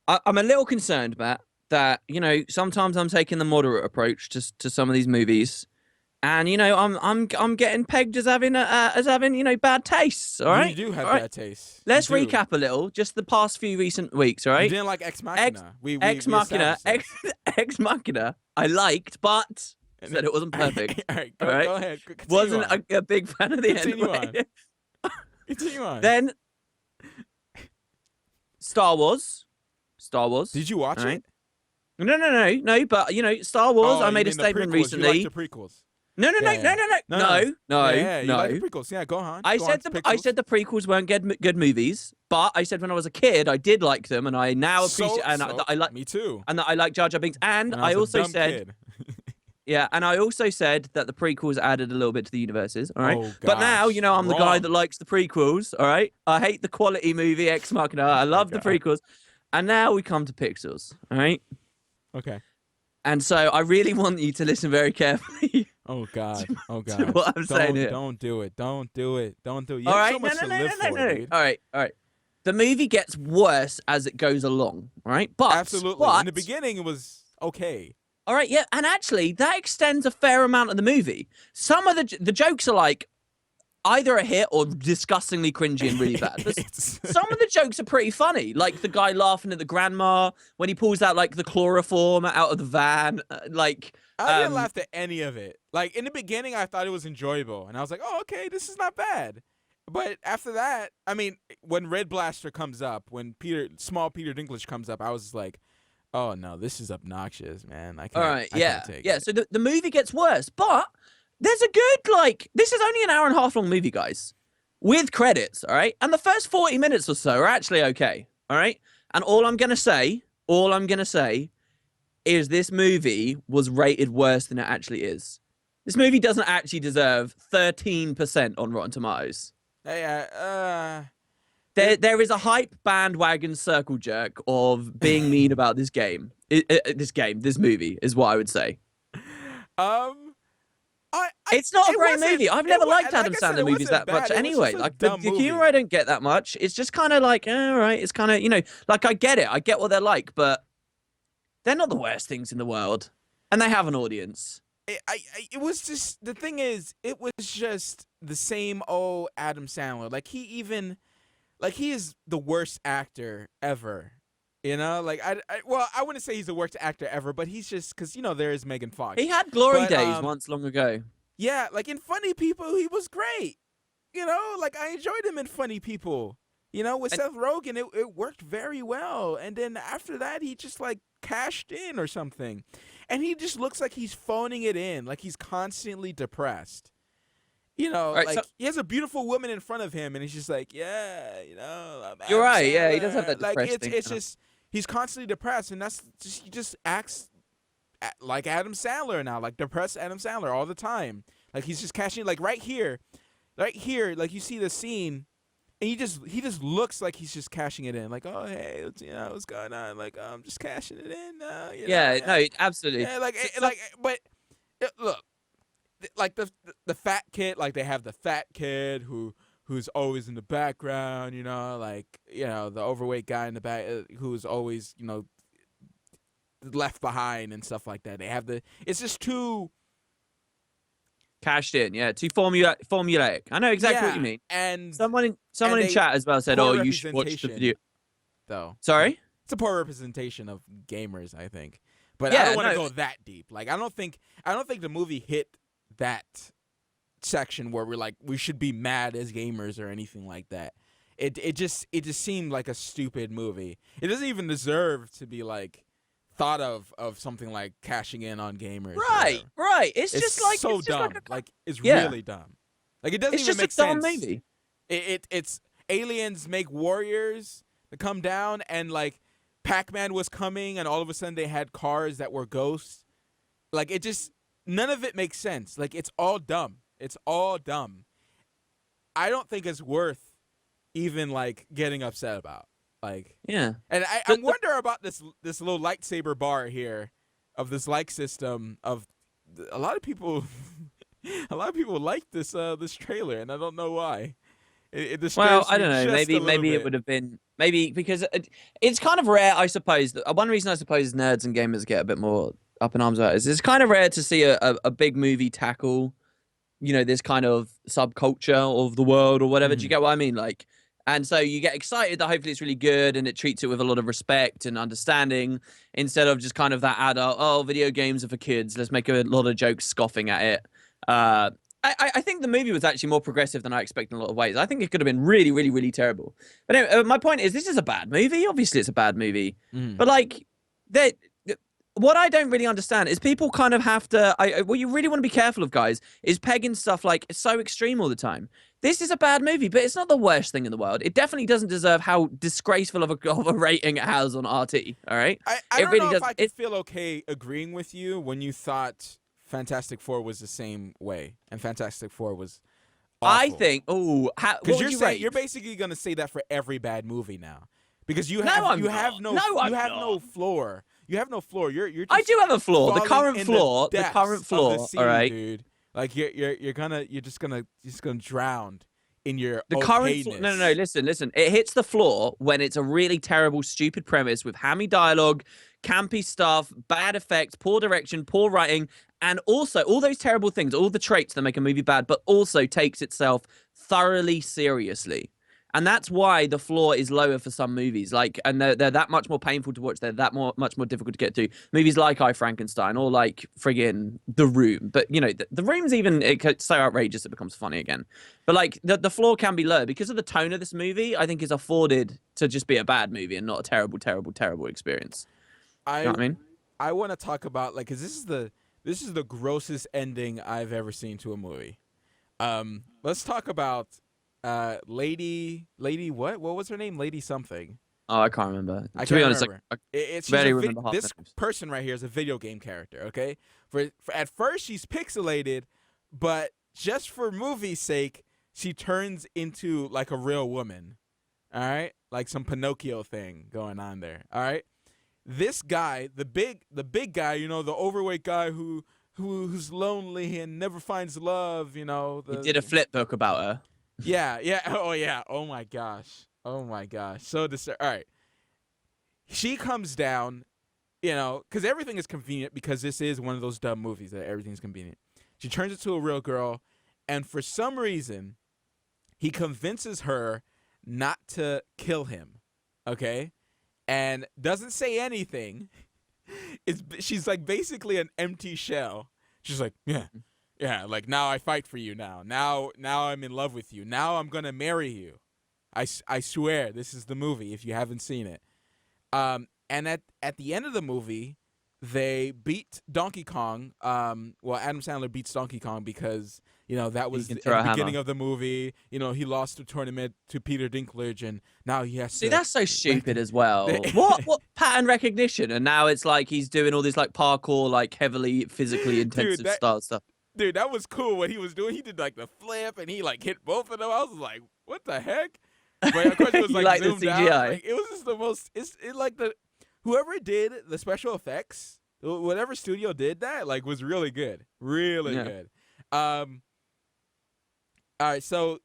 Speaker 3: I'm a little concerned, Matt, that sometimes I'm taking the moderate approach to some of these movies, and I'm getting pegged as having bad tastes. All right.
Speaker 1: You do have bad tastes.
Speaker 3: Let's recap a little, just the past few recent weeks. All right.
Speaker 1: You didn't like Ex Machina.
Speaker 3: Ex Machina. I liked, but said it wasn't perfect.
Speaker 1: All right. Go ahead.
Speaker 3: Wasn't a big fan of the end.
Speaker 1: Continue on.
Speaker 3: Then Star Wars.
Speaker 1: Did you watch it?
Speaker 3: No. But Star Wars. I made a statement recently.
Speaker 1: You like the prequels?
Speaker 3: No.
Speaker 1: Yeah, you
Speaker 3: No.
Speaker 1: like the prequels. Yeah, go on.
Speaker 3: I said the prequels weren't good movies, but I said when I was a kid I did like them, and I now appreciate. I like
Speaker 1: me too.
Speaker 3: And that I like Jar Jar Binks, and I also said. Yeah, and I also said that the prequels added a little bit to the universes, all right?
Speaker 1: Oh,
Speaker 3: but now, I'm the guy
Speaker 1: wrong.
Speaker 3: that likes the prequels, all right? I hate the quality movie Ex Machina. I love the prequels. And now we come to Pixels, all right?
Speaker 1: Okay.
Speaker 3: And so I really want you to listen very carefully.
Speaker 1: Oh, God. Oh, God.
Speaker 3: To what I'm saying here.
Speaker 1: Don't do it. Don't do it. Don't do it. You
Speaker 3: all
Speaker 1: have
Speaker 3: right?
Speaker 1: so much to live for, dude.
Speaker 3: All right. The movie gets worse as it goes along, all right? But
Speaker 1: Absolutely. In the beginning, it was okay.
Speaker 3: All right, yeah, and actually, that extends a fair amount of the movie. Some of the jokes are like either a hit or disgustingly cringy and really bad. Some of the jokes are pretty funny, like the guy laughing at the grandma when he pulls out like the chloroform out of the van.
Speaker 1: I didn't laugh at any of it. Like in the beginning, I thought it was enjoyable, and I was like, "Oh, okay, this is not bad." But after that, I mean, when Red Blaster comes up, when small Peter Dinklage comes up, I was like, oh no, this is obnoxious, man. I can't take it.
Speaker 3: So the movie gets worse, but there's a good this is only an hour and a half long movie, guys, with credits, all right? And the first 40 minutes or so are actually okay, all right? And all I'm gonna say is this movie was rated worse than it actually is. This movie doesn't actually deserve 13% on Rotten Tomatoes. There is a hype bandwagon circle jerk of being mean about this game. This movie is what I would say. It's not a great movie. I've never liked Adam Sandler movies that much anyway. Like the humor I don't get that much. It's just kind of like, all right, it's kind of, like I get it. I get what they're like, but they're not the worst things in the world. And they have an audience.
Speaker 1: It was just, the thing is, it was just the same old Adam Sandler. Like he is the worst actor ever, Like I wouldn't say he's the worst actor ever, but he's just because there is Megan Fox.
Speaker 3: He had glory days once long ago.
Speaker 1: Yeah, like in Funny People, he was great. Like I enjoyed him in Funny People. With Seth Rogen, it worked very well. And then after that, he just like cashed in or something, and he just looks like he's phoning it in, like he's constantly depressed.
Speaker 3: Right,
Speaker 1: like he has a beautiful woman in front of him, and he's just like,
Speaker 3: you're right. Yeah, he does have that depressed
Speaker 1: like
Speaker 3: thing.
Speaker 1: it's just he's constantly depressed, and he just acts like Adam Sandler now, like depressed Adam Sandler all the time. Like he's just cashing, like right here, like you see the scene, and he just looks like he's just cashing it in, like, oh hey, what's going on? Like I'm just cashing it in.
Speaker 3: No, absolutely.
Speaker 1: Yeah, but look. Like the fat kid, like they have the fat kid who's always in the background, the overweight guy in the back who's always, left behind and stuff like that. They have it's just too
Speaker 3: cashed in, too formulaic. I know exactly what you mean.
Speaker 1: And
Speaker 3: someone in chat as well said, "Oh, you should watch the video."
Speaker 1: Though,
Speaker 3: sorry,
Speaker 1: it's a poor representation of gamers, I think. But I don't want to go that deep. Like I don't think the movie hit that section where we're like we should be mad as gamers or anything like that. it just seemed like a stupid movie. It doesn't even deserve to be like thought of something like cashing in on gamers.
Speaker 3: Right, right. It's just like
Speaker 1: so
Speaker 3: it's just
Speaker 1: dumb.
Speaker 3: like
Speaker 1: It's
Speaker 3: Yeah.
Speaker 1: really dumb. Like it doesn't
Speaker 3: it's
Speaker 1: even
Speaker 3: just
Speaker 1: make
Speaker 3: a dumb
Speaker 1: sense.
Speaker 3: movie.
Speaker 1: It's aliens make warriors to come down, and like Pac-Man was coming, and all of a sudden they had cars that were ghosts. Like it just none of it makes sense. Like it's all dumb. It's all dumb. I don't think it's worth even like getting upset about. Like
Speaker 3: Yeah.
Speaker 1: and I wonder about this little lightsaber bar here of this like system of a lot of people like this this trailer, and I don't know why. It
Speaker 3: Well,
Speaker 1: disturbs
Speaker 3: I
Speaker 1: me
Speaker 3: don't know.
Speaker 1: just a
Speaker 3: Maybe
Speaker 1: little
Speaker 3: it
Speaker 1: bit.
Speaker 3: would have been because it's kind of rare, I suppose. One reason I suppose nerds and gamers get a bit more up in arms about it is it's kind of rare to see a big movie tackle, this kind of subculture of the world or whatever. Do you
Speaker 1: Mhm.
Speaker 3: get what I mean? Like, and so you get excited that hopefully it's really good and it treats it with a lot of respect and understanding instead of just kind of that adult, oh, video games are for kids. Let's make a lot of jokes scoffing at it. I think the movie was actually more progressive than I expected in a lot of ways. I think it could have been really, really, really terrible. But anyway, my point is, this is a bad movie. Obviously, it's a bad movie.
Speaker 1: Mhm.
Speaker 3: But like, what I don't really understand is people kind of have to. What you really want to be careful of, guys, is pegging stuff like so extreme all the time. This is a bad movie, but it's not the worst thing in the world. It definitely doesn't deserve how disgraceful of a rating it has on RT. All right,
Speaker 1: I
Speaker 3: it
Speaker 1: don't
Speaker 3: really
Speaker 1: know if
Speaker 3: does.
Speaker 1: I could feel okay agreeing with you when you thought Fantastic Four was the same way, and Fantastic Four was awful.
Speaker 3: I think. Oh,
Speaker 1: because you're basically gonna say that for every bad movie now, because you have
Speaker 3: I'm
Speaker 1: you have
Speaker 3: not.
Speaker 1: no
Speaker 3: No, I'm
Speaker 1: you have no
Speaker 3: not.
Speaker 1: floor. You have no floor. You're just
Speaker 3: I do have a flaw. The
Speaker 1: falling
Speaker 3: current
Speaker 1: in
Speaker 3: flaw. The
Speaker 1: depths
Speaker 3: current
Speaker 1: of
Speaker 3: flaw.
Speaker 1: the sea,
Speaker 3: All right.
Speaker 1: dude. Like you're just gonna drown in your
Speaker 3: The current
Speaker 1: okayness.
Speaker 3: no. Listen. It hits the floor when it's a really terrible, stupid premise with hammy dialogue, campy stuff, bad effects, poor direction, poor writing, and also all those terrible things, all the traits that make a movie bad, but also takes itself thoroughly seriously. And that's why the floor is lower for some movies. Like, and they're that much more painful to watch. They're much more difficult to get to. Movies like I, Frankenstein, or like friggin' The Room. But the Room's it's so outrageous it becomes funny again. But like the floor can be low because of the tone of this movie. I think is afforded to just be a bad movie and not a terrible, terrible, terrible experience. You know what I mean?
Speaker 1: I want to talk about like, cause this is the grossest ending I've ever seen to a movie. Let's talk about lady what was her name? Lady something.
Speaker 3: Oh, I can't remember.
Speaker 1: I
Speaker 3: To be
Speaker 1: can't
Speaker 3: honest,
Speaker 1: remember.
Speaker 3: she's barely remember half
Speaker 1: this
Speaker 3: the names.
Speaker 1: person right here is a video game character. Okay, for at first she's pixelated, but just for movie's sake, she turns into like a real woman. All right, like some Pinocchio thing going on there. All right, this guy, the big guy, the overweight guy who's lonely and never finds love.
Speaker 3: He did a flip book about her.
Speaker 1: Yeah. Oh yeah. Oh my gosh. So all right. She comes down, because everything is convenient because this is one of those dumb movies that everything's convenient. She turns into a real girl, and for some reason, he convinces her not to kill him. Okay, and doesn't say anything. She's like basically an empty shell. She's like, yeah, like now I fight for you now. Now I'm in love with you. Now I'm going to marry you. I swear this is the movie if you haven't seen it. And at the end of the movie, they beat Donkey Kong. Well, Adam Sandler beats Donkey Kong because, that was at the beginning of the movie. He lost the tournament to Peter Dinklage, and now he has to...
Speaker 3: See, that's so stupid as well. What pattern recognition? And now it's like he's doing all this like parkour, like heavily physically intensive style stuff.
Speaker 1: Dude, that was cool what he was doing. He did like the flip, and he like hit both of them. I was like, what the heck? But of course it was like
Speaker 3: the
Speaker 1: zoomed
Speaker 3: CGI.
Speaker 1: out. Like, it was just the most... Whoever did the special effects, whatever studio did that, like, was really good. Really good. All right, so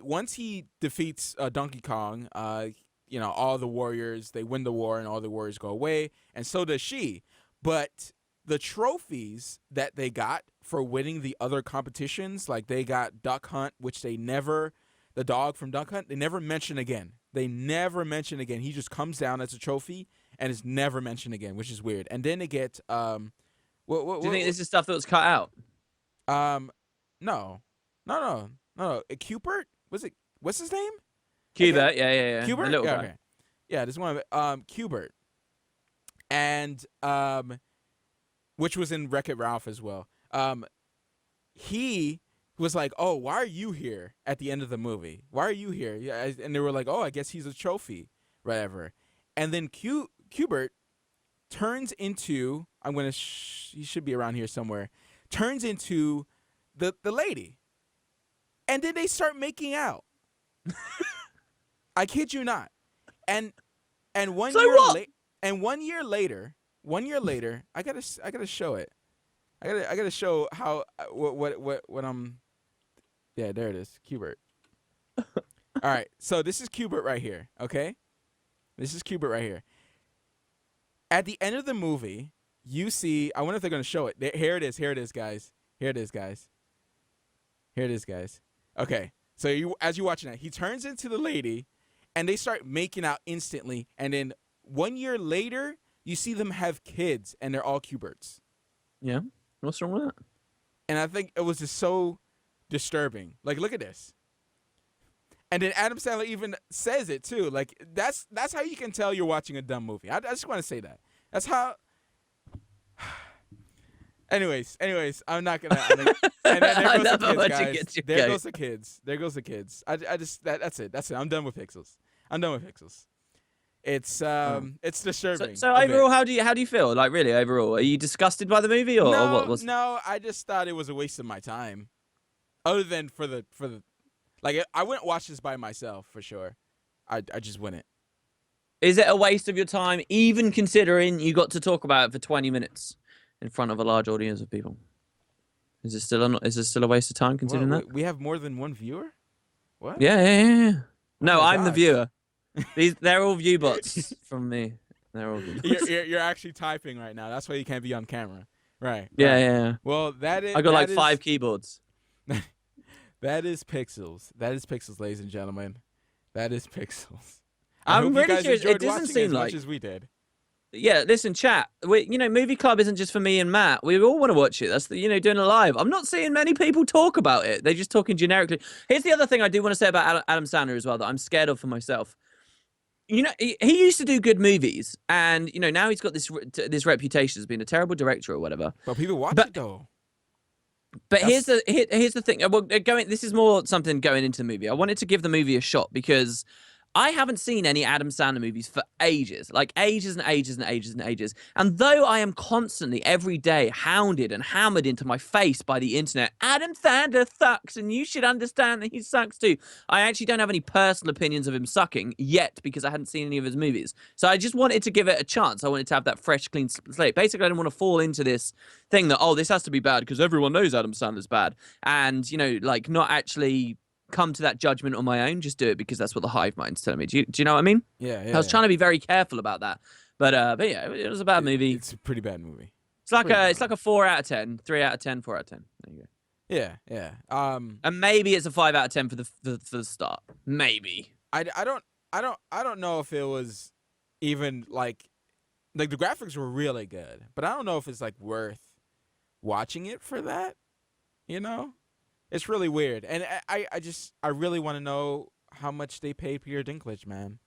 Speaker 1: once he defeats Donkey Kong, all the warriors, they win the war and all the warriors go away, and so does she. But the trophies that they got for winning the other competitions, like they got Duck Hunt, which the dog from Duck Hunt, they never mention again. He just comes down as a trophy and is never mentioned again, which is weird. And then they get
Speaker 3: Do you think this is stuff that was cut out?
Speaker 1: No. Qbert? Was it? What's his name?
Speaker 3: Qbert, yeah. The
Speaker 1: Qbert?
Speaker 3: little
Speaker 1: Yeah,
Speaker 3: guy.
Speaker 1: okay. Yeah, this one Qbert. And which was in Wreck-It Ralph as well. He was like, "Oh, why are you here at the end of the movie? Why are you here?" Yeah, and they were like, "Oh, I guess he's a trophy, whatever." And then Qbert turns into he should be around here somewhere. Turns into the lady, and then they start making out. I kid you not. And one
Speaker 3: So
Speaker 1: year
Speaker 3: what?
Speaker 1: and 1 year later, I gotta show it. I gotta show how what I'm. Yeah, there it is, Qbert. All right, so this is Qbert right here. Okay, this is Qbert right here. At the end of the movie, you see. I wonder if they're gonna show it. Here it is. Here it is, guys. Here it is, guys. Here it is, guys. Okay, so as you're watching that, he turns into the lady, and they start making out instantly. And then 1 year later, you see them have kids, and they're all Qberts.
Speaker 3: Yeah. What's wrong with that?
Speaker 1: And I think it was just so disturbing. Like, look at this. And then Adam Sandler even says it too. Like, that's how you can tell you're watching a dumb movie. I just want to say that. That's how. Anyways, I'm not gonna. And then there goes the kids, guys. There goes the kids. That's it. I'm done with Pixels. It's disturbing.
Speaker 3: So overall, how do you feel? Like, really, overall, are you disgusted by the movie, or what was?
Speaker 1: No, I just thought it was a waste of my time. Other than for the like, I wouldn't watch this by myself for sure. I just wouldn't.
Speaker 3: Is it a waste of your time, even considering you got to talk about it for 20 minutes in front of a large audience of people? Is it still a waste of time considering that?
Speaker 1: We have more than one viewer? What?
Speaker 3: Yeah. No,
Speaker 1: my
Speaker 3: I'm the
Speaker 1: gosh.
Speaker 3: viewer. They're all view bots from me. They're all view bots.
Speaker 1: You're actually typing right now. That's why you can't be on camera. Right.
Speaker 3: Yeah.
Speaker 1: Well, that is.
Speaker 3: I got like 5 keyboards.
Speaker 1: That is Pixels. That is Pixels, ladies and gentlemen. That is Pixels.
Speaker 3: I'm really
Speaker 1: guys
Speaker 3: curious. It
Speaker 1: enjoyed
Speaker 3: doesn't
Speaker 1: watching
Speaker 3: seem
Speaker 1: as
Speaker 3: like
Speaker 1: much as we did.
Speaker 3: Yeah, listen, chat. Movie club isn't just for me and Matt. We all want to watch it. That's doing it live. I'm not seeing many people talk about it. They're just talking generically. Here's the other thing I do want to say about Adam Sandler as well that I'm scared of for myself. He used to do good movies, and now he's got this reputation as being a terrible director or whatever.
Speaker 1: But people watch it though.
Speaker 3: But here's the thing. Well, this is more something going into the movie. I wanted to give the movie a shot because I haven't seen any Adam Sandler movies for ages, like ages and ages and ages and ages. And though I am constantly, every day, hounded and hammered into my face by the internet, Adam Sandler sucks and you should understand that he sucks too. I actually don't have any personal opinions of him sucking yet because I hadn't seen any of his movies. So I just wanted to give it a chance. I wanted to have that fresh, clean slate. Basically, I didn't want to fall into this thing that, this has to be bad because everyone knows Adam Sandler's bad. And, not actually come to that judgment on my own. Just do it because that's what the hive mind's telling me. Do you know what I mean?
Speaker 1: Yeah.
Speaker 3: I was trying to be very careful about that, but yeah, it was a bad movie.
Speaker 1: It's a pretty bad movie.
Speaker 3: It's like a 4 out of 10, 3 out of 10, 4 out of 10. There you go.
Speaker 1: Yeah.
Speaker 3: And maybe it's a 5 out of 10 for the start. Maybe.
Speaker 1: I don't know if it was even like the graphics were really good, but I don't know if it's like worth watching it for that. It's really weird, and I really want to know how much they paid Peter Dinklage, man.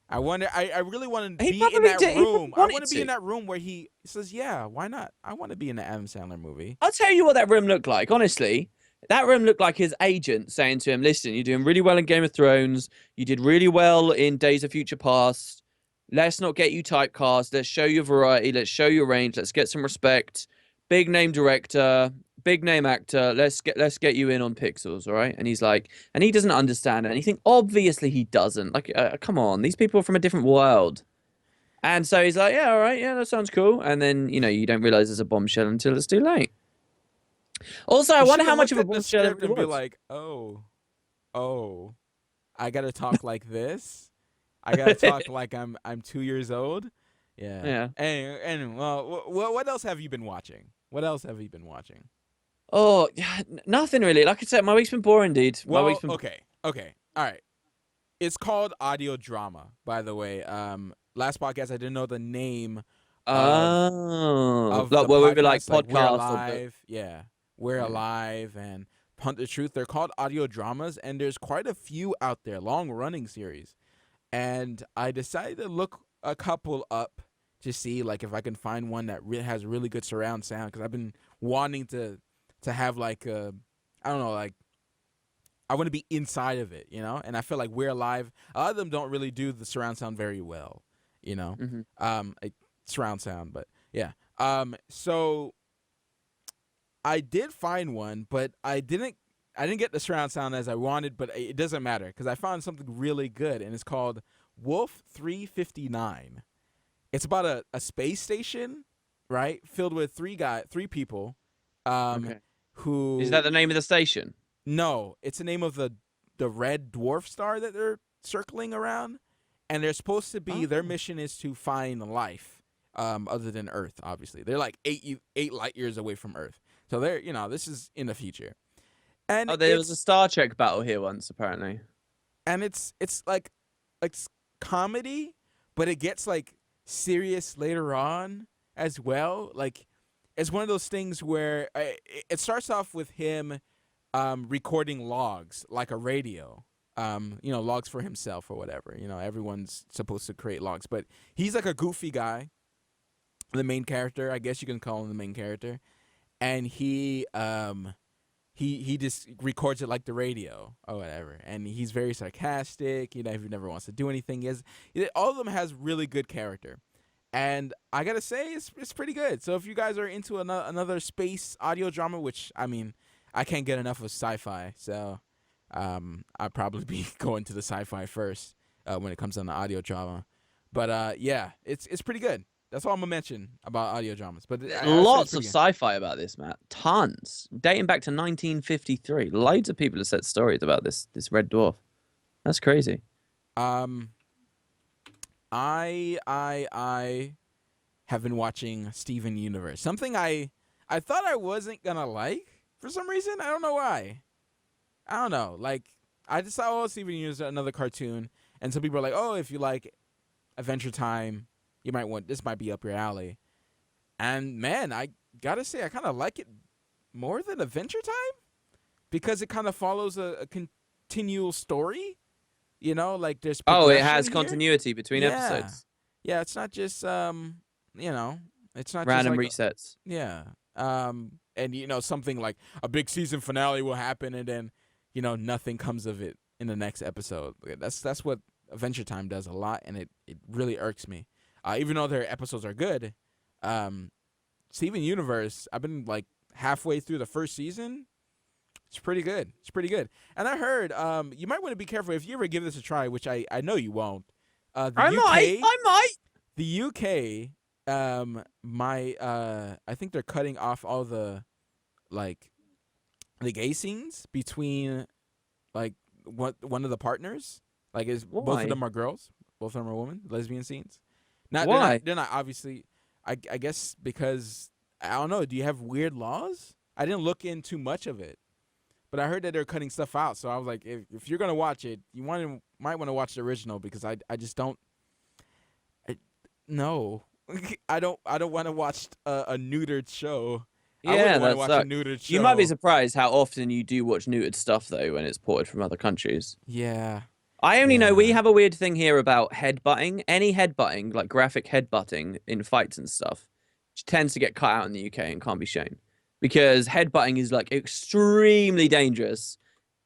Speaker 1: I wonder. I really want to be in that room. I want to be in that room where he says, "Yeah, why not? I want to be in the Adam Sandler movie."
Speaker 3: I'll tell you what that room looked like. Honestly, that room looked like his agent saying to him, "Listen, you're doing really well in Game of Thrones. You did really well in Days of Future Past. Let's not get you typecast. Let's show you variety. Let's show you range. Let's get some respect. Big name director, big name actor. Let's get you in on Pixels, all right?" And he's like, and he doesn't understand anything. Obviously, he doesn't. Like, come on, these people are from a different world. And so he's like, "Yeah, all right, yeah, that sounds cool." And then you don't realize it's a bombshell until it's too late. Also, I wonder how much of a bombshell it was.
Speaker 1: Be like, oh, I gotta talk like this. I gotta talk like I'm 2 years old. Yeah. And well, what else have you been watching?
Speaker 3: Oh, nothing really. Like I said, my week's been boring, dude.
Speaker 1: Okay. All right. It's called audio drama, by the way. Last podcast, I didn't know the name.
Speaker 3: Of
Speaker 1: the
Speaker 3: we were like
Speaker 1: podcast,
Speaker 3: podcast.
Speaker 1: We're Alive, We're Alive, and Hunt the Truth. They're called audio dramas, and there's quite a few out there, long-running series. And I decided to look a couple up to see like if I can find one that has really good surround sound, because I've been wanting to have like I don't know, like I want to be inside of it, you know. And I feel like We're Alive, a lot of them don't really do the surround sound very well, you know. Like surround sound, but yeah. So I did find one, but I didn't get the surround sound as I wanted, but it doesn't matter because I found something really good, and it's called Wolf 359. It's about a space station, right, filled with three people. Who
Speaker 3: Is that the name of the station?
Speaker 1: No, it's the name of the red dwarf star that they're circling around, and they're supposed to be. Their mission is to find life, other than Earth. Obviously, they're like 8 light years away from Earth, so they're this is in the future. And
Speaker 3: there was a Star Trek battle here once, apparently.
Speaker 1: And it's like comedy, but it gets like serious later on as well. Like it's one of those things where it starts off with him recording logs, like a radio, logs for himself or whatever. Everyone's supposed to create logs, but he's like a goofy guy, the main character, I guess you can call him the main character, and he just records it like the radio or whatever, and he's very sarcastic. He never wants to do anything. All of them has really good character, and I gotta say it's pretty good. So if you guys are into another space audio drama, which I mean, I can't get enough of sci-fi, so I'd probably be going to the sci-fi first when it comes on the audio drama. But yeah, it's pretty good. That's all I'm gonna mention about audio dramas. But
Speaker 3: lots of sci-fi about this, Matt. Tons, dating back to 1953. Loads of people have said stories about this red dwarf. That's crazy.
Speaker 1: I have been watching Steven Universe. Something I thought I wasn't gonna like for some reason. I don't know why. I don't know. Like I just saw Steven Universe, another cartoon, and some people are like, "Oh, if you like Adventure Time, you might want this. Might be up your alley." And man, I gotta say, I kind of like it more than Adventure Time because it kind of follows a continual story. Like there's
Speaker 3: it has
Speaker 1: here.
Speaker 3: continuity between episodes.
Speaker 1: Yeah, it's not just it's not
Speaker 3: random
Speaker 1: just like,
Speaker 3: resets.
Speaker 1: Yeah. And something like a big season finale will happen, and then nothing comes of it in the next episode. That's what Adventure Time does a lot, and it really irks me. Even though their episodes are good, Steven Universe, I've been like halfway through the first season. It's pretty good. And I heard you might want to be careful if you ever give this a try, which I know you won't. I
Speaker 3: might.
Speaker 1: The UK, I think they're cutting off all the gay scenes between like one of the partners. Like both of them are girls, both of them are women, lesbian scenes.
Speaker 3: Why?
Speaker 1: They're not obviously. I guess because I don't know. Do you have weird laws? I didn't look in too much of it, but I heard that they're cutting stuff out. So I was like, if you're gonna watch it, you might want to watch the original because I just don't. No, I don't want to watch a neutered show.
Speaker 3: Yeah,
Speaker 1: I watch a neutered show.
Speaker 3: You might be surprised how often you do watch neutered stuff though when it's ported from other countries.
Speaker 1: Yeah.
Speaker 3: I only know we have a weird thing here about headbutting. Any headbutting, like graphic headbutting in fights and stuff, which tends to get cut out in the UK and can't be shown. Because headbutting is like extremely dangerous.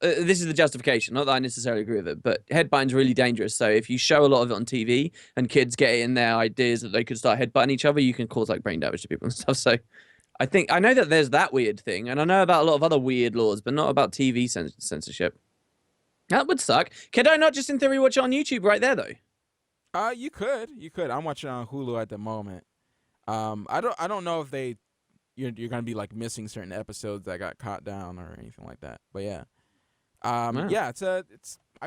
Speaker 3: This is the justification, not that I necessarily agree with it, but headbutting's really dangerous. So if you show a lot of it on TV and kids get in their ideas that they could start headbutting each other, you can cause like brain damage to people and stuff. So I know that there's that weird thing, and I know about a lot of other weird laws, but not about TV censorship. That would suck. Could I not just in theory watch it on YouTube right there though?
Speaker 1: You could. I'm watching it on Hulu at the moment. I don't know if you're gonna be like missing certain episodes that got caught down or anything like that. But yeah. Yeah, it's I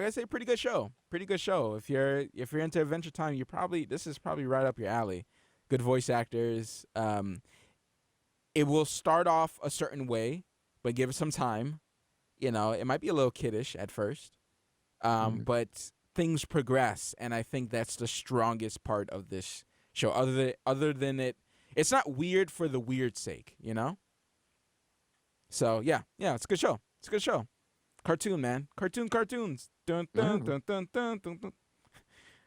Speaker 1: gotta say pretty good show. If you're into Adventure Time, this is probably right up your alley. Good voice actors. It will start off a certain way, but give it some time. It might be a little kiddish at first, but things progress, and I think that's the strongest part of this show. Other than it's not weird for the weird sake, So yeah, it's a good show. It's a good show. Cartoon, man. Cartoons. Dun dun
Speaker 3: Oh.
Speaker 1: dun dun dun dun dun.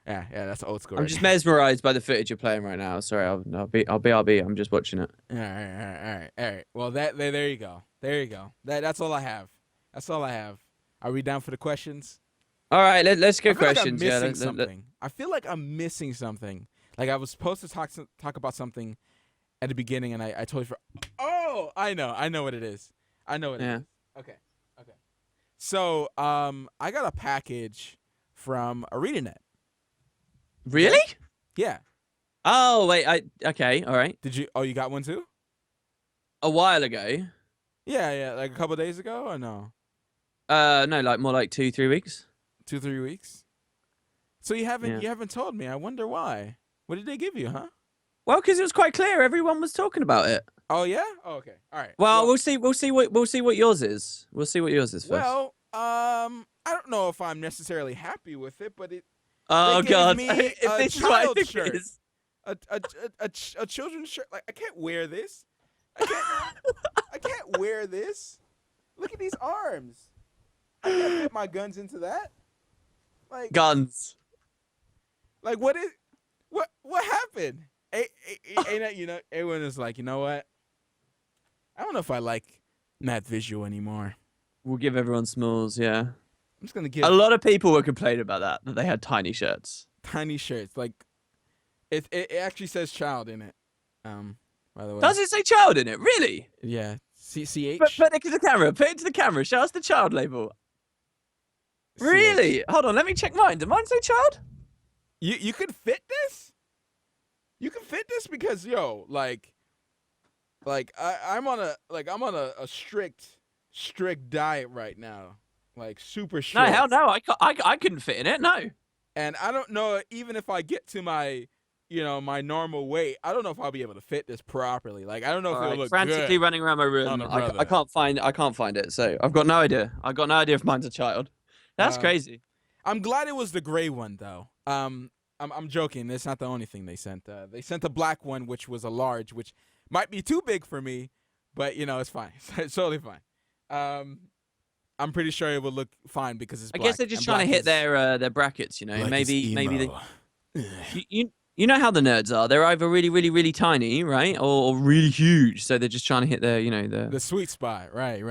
Speaker 1: Yeah, that's old school.
Speaker 3: I'm
Speaker 1: right
Speaker 3: just
Speaker 1: there.
Speaker 3: mesmerized by the footage you're playing right now. Sorry, I'll BRB. I'm just watching it.
Speaker 1: All right. Well, there you go. There you go. That's all I have. That's all I have. Are we down for the questions?
Speaker 3: All right, let's
Speaker 1: I
Speaker 3: go
Speaker 1: feel
Speaker 3: questions.
Speaker 1: Like I'm
Speaker 3: yeah,
Speaker 1: missing something. I feel like I'm missing something. Like I was supposed to talk about something at the beginning, and I totally forgot. Oh, I know what it is. I know what it is. Okay. So, I got a package from Arenanet.
Speaker 3: Really?
Speaker 1: Yeah.
Speaker 3: Oh wait, okay, all right.
Speaker 1: Did you? Oh, you got one too?
Speaker 3: A while ago.
Speaker 1: Yeah. Like a couple days ago, or no?
Speaker 3: No, like more like 2-3 weeks.
Speaker 1: 2-3 weeks. So you haven't
Speaker 3: Yeah.
Speaker 1: told me. I wonder why. What did they give you, huh?
Speaker 3: Well, because it was quite clear. Everyone was talking about it.
Speaker 1: Oh yeah. Oh, okay. All right.
Speaker 3: Well, we'll see what yours is. We'll see what yours is first.
Speaker 1: Well, I don't know if I'm necessarily happy with it, but it.
Speaker 3: Oh
Speaker 1: they gave
Speaker 3: God!
Speaker 1: me
Speaker 3: If
Speaker 1: a
Speaker 3: this is what I
Speaker 1: child
Speaker 3: think
Speaker 1: shirt.
Speaker 3: it is.
Speaker 1: A children's shirt. Like I can't wear this. I can't wear this. Look at these arms. I can't fit my guns into that. Like
Speaker 3: Guns.
Speaker 1: Like what happened? Ain't that, you know, everyone is like, you know what? I don't know if I like Matt Visual anymore.
Speaker 3: We'll give everyone smalls. Yeah.
Speaker 1: I'm just gonna give
Speaker 3: A lot of people were complaining about that they had tiny shirts.
Speaker 1: tiny shirts. Like it actually says child in it. By the way.
Speaker 3: Does it say child in it? Really?
Speaker 1: Yeah. CCH.
Speaker 3: Put it to the camera. Put it to the camera. Show us the child label. Really? Hold on. Let me check mine. Did mine say child?
Speaker 1: You can fit this? You can fit this because like I'm on a strict diet right now. Like super strict.
Speaker 3: No, hell no. I couldn't fit in it. No.
Speaker 1: And I don't know, even if I get to my my normal weight, I don't know if I'll be able to fit this properly. Like I don't know if it'll look
Speaker 3: frantically
Speaker 1: good.
Speaker 3: running around my room. I can't find it. So I've got no idea. I've got no idea if mine's a child. That's crazy.
Speaker 1: I'm glad it was the gray one though. I'm joking. That's not the only thing they sent. They sent a black one, which was a large, which might be too big for me, but it's fine. It's totally fine. I'm pretty sure it will look fine because it's black.
Speaker 3: I guess they're just trying to hit their brackets. Maybe you know how the nerds are. They're either really, really, really tiny, right, or really huge. So they're just trying to hit
Speaker 1: the sweet spot. Right.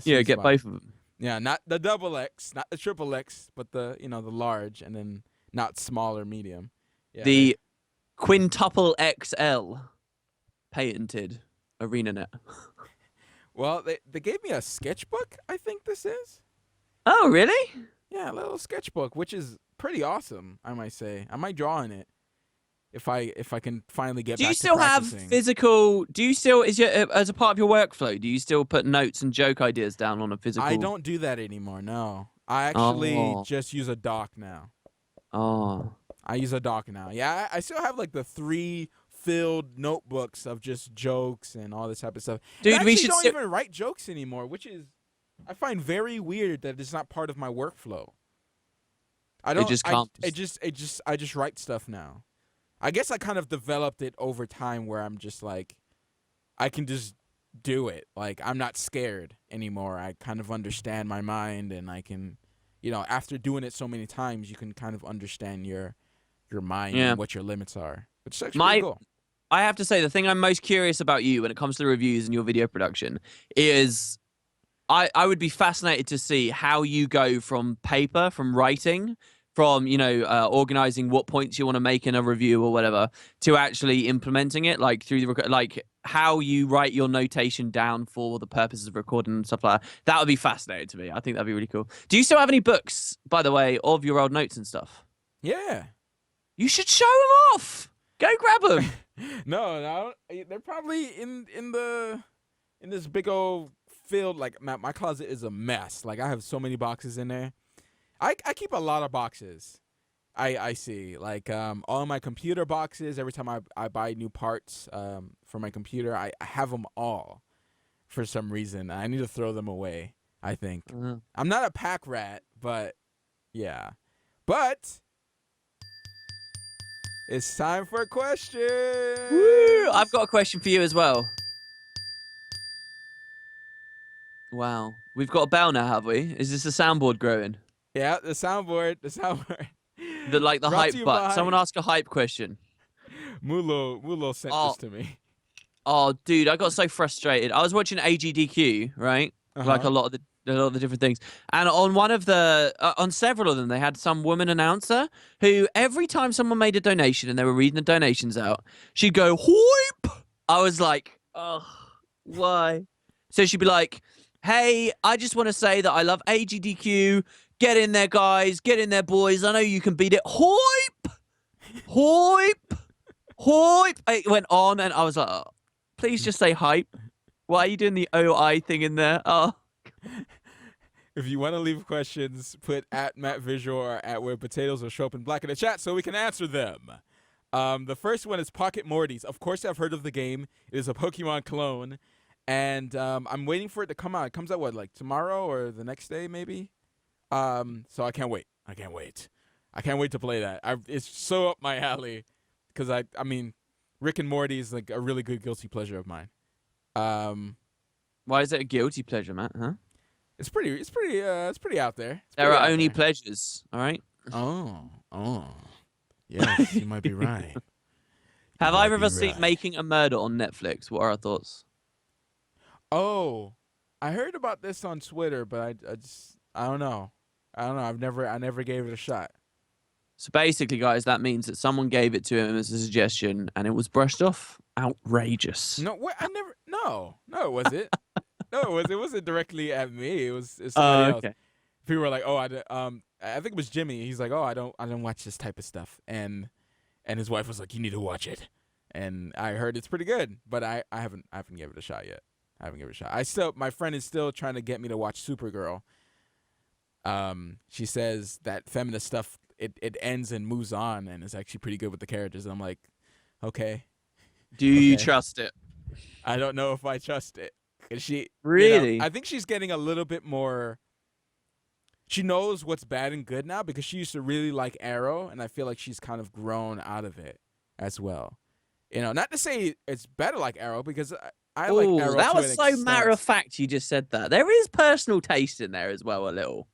Speaker 3: Get
Speaker 1: spot.
Speaker 3: both of them.
Speaker 1: Yeah, not the double X, not the triple X, but the the large, and then not small or medium. Yeah,
Speaker 3: the quintuple XL patented Arenanet.
Speaker 1: Well, they gave me a sketchbook. I think this is.
Speaker 3: Oh, really?
Speaker 1: Yeah, a little sketchbook, which is pretty awesome. I might say. I might draw in it if I can finally get.
Speaker 3: Do
Speaker 1: back
Speaker 3: you still
Speaker 1: to
Speaker 3: have
Speaker 1: practicing.
Speaker 3: physical? Do you still as a part of your workflow? Do you still put notes and joke ideas down on a physical?
Speaker 1: I don't do that anymore. No, I actually just use a doc now.
Speaker 3: Oh.
Speaker 1: I use a doc now. Yeah, I still have like the 3 filled notebooks of just jokes and all this type of stuff.
Speaker 3: Dude,
Speaker 1: and I
Speaker 3: we
Speaker 1: actually
Speaker 3: should
Speaker 1: don't even write jokes anymore, which is I find very weird that it's not part of my workflow. I don't.
Speaker 3: It just comes.
Speaker 1: I just write stuff now. I guess I kind of developed it over time where I'm just like, I can just do it. Like I'm not scared anymore. I kind of understand my mind, and I can, after doing it so many times, you can kind of understand your mind and what your limits are. Which is actually pretty cool.
Speaker 3: I have to say, the thing I'm most curious about you when it comes to reviews and your video production is I would be fascinated to see how you go from paper, from writing, from, organizing what points you want to make in a review or whatever, to actually implementing it, like through like how you write your notation down for the purposes of recording and stuff like that. That would be fascinating to me. I think that'd be really cool. Do you still have any books, by the way, of your old notes and stuff?
Speaker 1: Yeah.
Speaker 3: You should show them off. Go grab them.
Speaker 1: No, they're probably in this big old field. Like my closet is a mess. Like I have so many boxes in there. I keep a lot of boxes. I see like all my computer boxes. Every time I buy new parts for my computer, I have them all for some reason. I need to throw them away. I think I'm not a pack rat, but yeah, but. It's time for questions.
Speaker 3: Woo! I've got a question for you as well. Wow. We've got a bell now, have we? Is this a soundboard growing?
Speaker 1: Yeah, the soundboard.
Speaker 3: The
Speaker 1: Brought
Speaker 3: hype
Speaker 1: to you
Speaker 3: butt.
Speaker 1: by
Speaker 3: Someone ask a hype question.
Speaker 1: Mulo sent
Speaker 3: Oh,
Speaker 1: this to me.
Speaker 3: oh, dude, I got so frustrated. I was watching AGDQ, right? Like
Speaker 1: Uh-huh.
Speaker 3: a lot of the different things, and on one of the on several of them, they had some woman announcer who every time someone made a donation and they were reading the donations out, she'd go "Hoip." I was like, oh, why? So she'd be like, "Hey, I just want to say that I love AGDQ. Get in there, guys. Get in there, boys. I know you can beat it. Hoip, hoip, hoip." It went on, and I was like, oh, please just say hype. Why are you doing the OI thing in there? Oh.
Speaker 1: If you want to leave questions, put at Matt Visual or at Where Potatoes will show up in black in the chat so we can answer them. The first one is Pocket Mortys. Of course, I've heard of the game. It is a Pokemon clone, and I'm waiting for it to come out. It comes out what, like tomorrow or the next day, maybe. So I can't wait. I can't wait to play that. It's so up my alley, because I mean, Rick and Morty is like a really good guilty pleasure of mine.
Speaker 3: Why is it a guilty pleasure, Matt? Huh?
Speaker 1: It's pretty out there.
Speaker 3: There are only pleasures, all right?
Speaker 1: Oh. Yes, you might be right.
Speaker 3: Have either of us seen Making a Murder on Netflix? What are our thoughts?
Speaker 1: Oh, I heard about this on Twitter, but I don't know. I never gave it a shot.
Speaker 3: So basically, guys, that means that someone gave it to him as a suggestion, and it was brushed off. Outrageous.
Speaker 1: No, what? No, it wasn't. No, it wasn't directly at me. It was somebody else. People were like, "Oh, I think it was Jimmy." He's like, "Oh, I don't watch this type of stuff," and his wife was like, "You need to watch it." And I heard it's pretty good, but I haven't given it a shot yet. I haven't given it a shot. My friend is still trying to get me to watch Supergirl. She says that feminist stuff it ends and moves on, and is actually pretty good with the characters. And I'm like, okay.
Speaker 3: Do you trust it?
Speaker 1: I don't know if I trust it. She
Speaker 3: really?
Speaker 1: I think she's getting a little bit more. She knows what's bad and good now, because she used to really like Arrow, and I feel like she's kind of grown out of it as well. Not to say it's better like Arrow, because I like Arrow.
Speaker 3: That was so matter of fact. You just said that. There is personal taste in there as well, a little.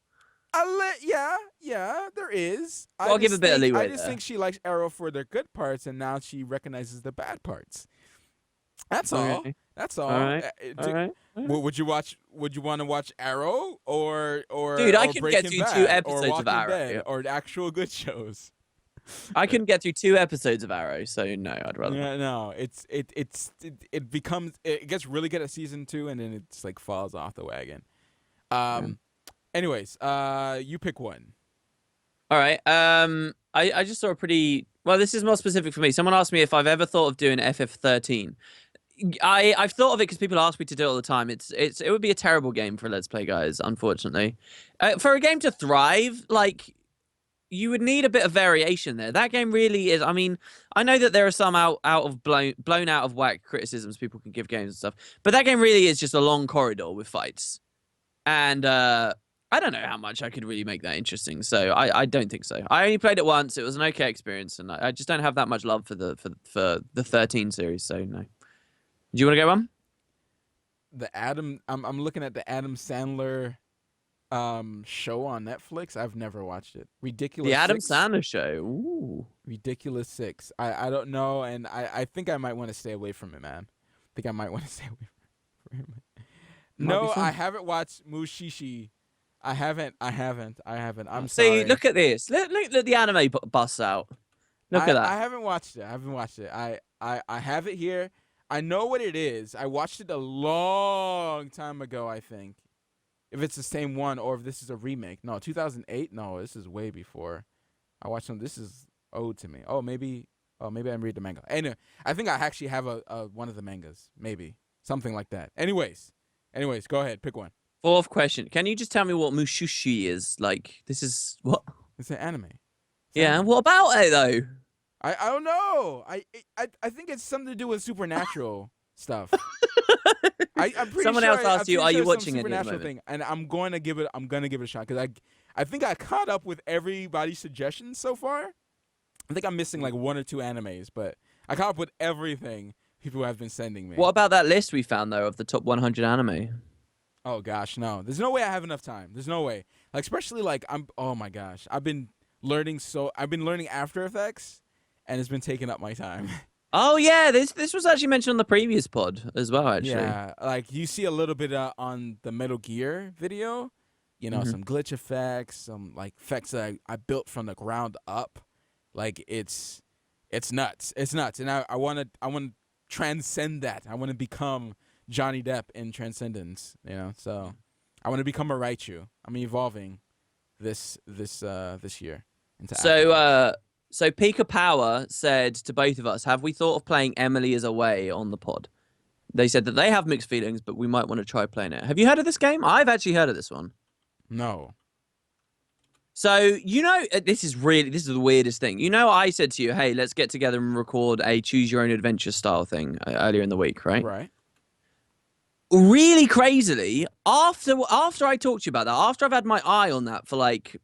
Speaker 1: Yeah, there is.
Speaker 3: I'll give a bit of leeway.
Speaker 1: I just think she likes Arrow for their good parts, and now she recognizes the bad parts. That's all. That's all.
Speaker 3: All right.
Speaker 1: Would you want to watch Arrow or
Speaker 3: Dude, I
Speaker 1: or
Speaker 3: can
Speaker 1: Breaking
Speaker 3: get through
Speaker 1: Bad,
Speaker 3: 2
Speaker 1: or
Speaker 3: episodes of
Speaker 1: Walking
Speaker 3: Arrow,
Speaker 1: Dead, or actual good shows?
Speaker 3: I can get through 2 episodes of Arrow, so no, I'd rather.
Speaker 1: Yeah, no, it gets really good at season 2, and then it's like falls off the wagon. Anyways, you pick one.
Speaker 3: All right. I just saw a pretty. Well, this is more specific for me. Someone asked me if I've ever thought of doing FF13. I've thought of it because people ask me to do it all the time. It would be a terrible game for Let's Play guys, unfortunately. For a game to thrive, like, you would need a bit of variation there. That game really is. I mean, I know that there are some blown out of whack criticisms people can give games and stuff, but that game really is just a long corridor with fights, and I don't know how much I could really make that interesting. So I don't think so. I only played it once. It was an okay experience, and I just don't have that much love for the 13 series. So no. Do you want to go on?
Speaker 1: I'm looking at the Adam Sandler show on Netflix. I've never watched it. Ridiculous.
Speaker 3: The Adam
Speaker 1: 6?
Speaker 3: Sandler show. Ooh.
Speaker 1: Ridiculous 6. I don't know, and I think I might want to stay away from it, man. I think I might want to stay away from it. No, I haven't watched Mushishi. I haven't. I'm sorry.
Speaker 3: See, look at this. Look the anime busts out. Look at that.
Speaker 1: I haven't watched it. I have it here. I know what it is. I watched it a long time ago, I think. If it's the same one, or if this is a remake. No, 2008? No, this is way before. I watched them. This is owed to me. Maybe I read the manga. Anyway, I think I actually have one of the mangas. Maybe. Something like that. Anyways, go ahead. Pick one.
Speaker 3: 4th question. Can you just tell me what Mushushi is? Like, this is what?
Speaker 1: It's an anime.
Speaker 3: Yeah, what about it, though?
Speaker 1: I don't know. I think it's something to do with supernatural stuff. I'm pretty
Speaker 3: Someone
Speaker 1: sure
Speaker 3: else asked you, are you watching it?
Speaker 1: Supernatural thing, and I'm going to give it a shot, because I think I caught up with everybody's suggestions so far. I think I'm missing like 1 or 2 animes, but I caught up with everything people have been sending me.
Speaker 3: What about that list we found though of the top 100 anime?
Speaker 1: Oh gosh, no. There's no way I have enough time. There's no way. Like especially like oh my gosh. I've been learning After Effects and it's been taking up my time.
Speaker 3: Oh yeah, this was actually mentioned on the previous pod as well. Actually,
Speaker 1: Yeah, like you see a little bit on the Metal Gear video, you know, some glitch effects, some like effects that I built from the ground up. Like it's nuts. It's nuts. And I want to transcend that. I want to become Johnny Depp in Transcendence, you know. So I want to become a Raichu. I'm evolving this year into
Speaker 3: So Pika Power said to both of us, have we thought of playing Emily is Away on the pod? They said that they have mixed feelings, but we might want to try playing it. Have you heard of this game? I've actually heard of this one.
Speaker 1: No.
Speaker 3: So, you know, this is the weirdest thing. You know, I said to you, hey, let's get together and record a choose your own adventure style thing earlier in the week, right?
Speaker 1: Right.
Speaker 3: Really crazily, after I talked to you about that, after I've had my eye on that for like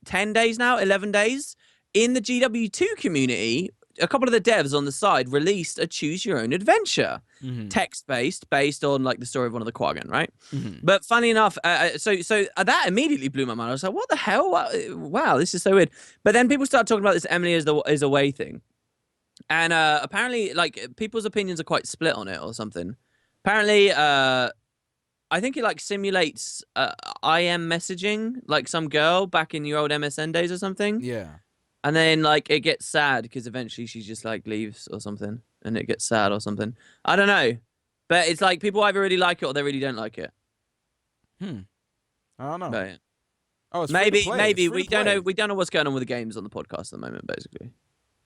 Speaker 3: 10 days now, 11 days, in the GW2 community, a couple of the devs on the side released a choose your own adventure, text-based, based on like the story of one of the Quaggan, right? But funny enough, so that immediately blew my mind. I was like, what the hell? Wow, this is so weird. But then people start talking about this Emily is Away thing. And apparently, like, people's opinions are quite split on it or something. Apparently, I think it like simulates IM messaging, like some girl back in your old MSN days or something.
Speaker 1: Yeah.
Speaker 3: And then like it gets sad because eventually she just like leaves or something, and it gets sad or something. I don't know, but it's like people either really like it or they really don't like it.
Speaker 1: I don't know.
Speaker 3: But, yeah.
Speaker 1: Oh, it's
Speaker 3: maybe
Speaker 1: free to play.
Speaker 3: we don't know. We don't know what's going on with the games on the podcast at the moment. Basically,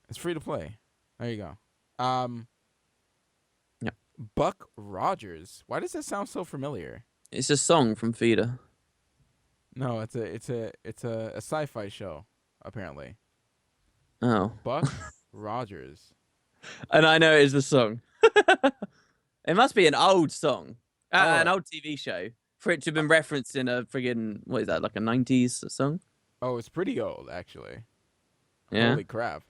Speaker 1: it's free to play. There you go.
Speaker 3: Yeah.
Speaker 1: Buck Rogers. Why does that sound so familiar?
Speaker 3: it's a song from Feeder.
Speaker 1: No, it's a sci-fi show apparently.
Speaker 3: Oh,
Speaker 1: Buck Rogers.
Speaker 3: and I know it is the song. It must be an old song, an old TV show for it to have been referenced in a friggin' what is that, like a 90s song?
Speaker 1: Oh, it's pretty old actually.
Speaker 3: Yeah.
Speaker 1: Holy crap.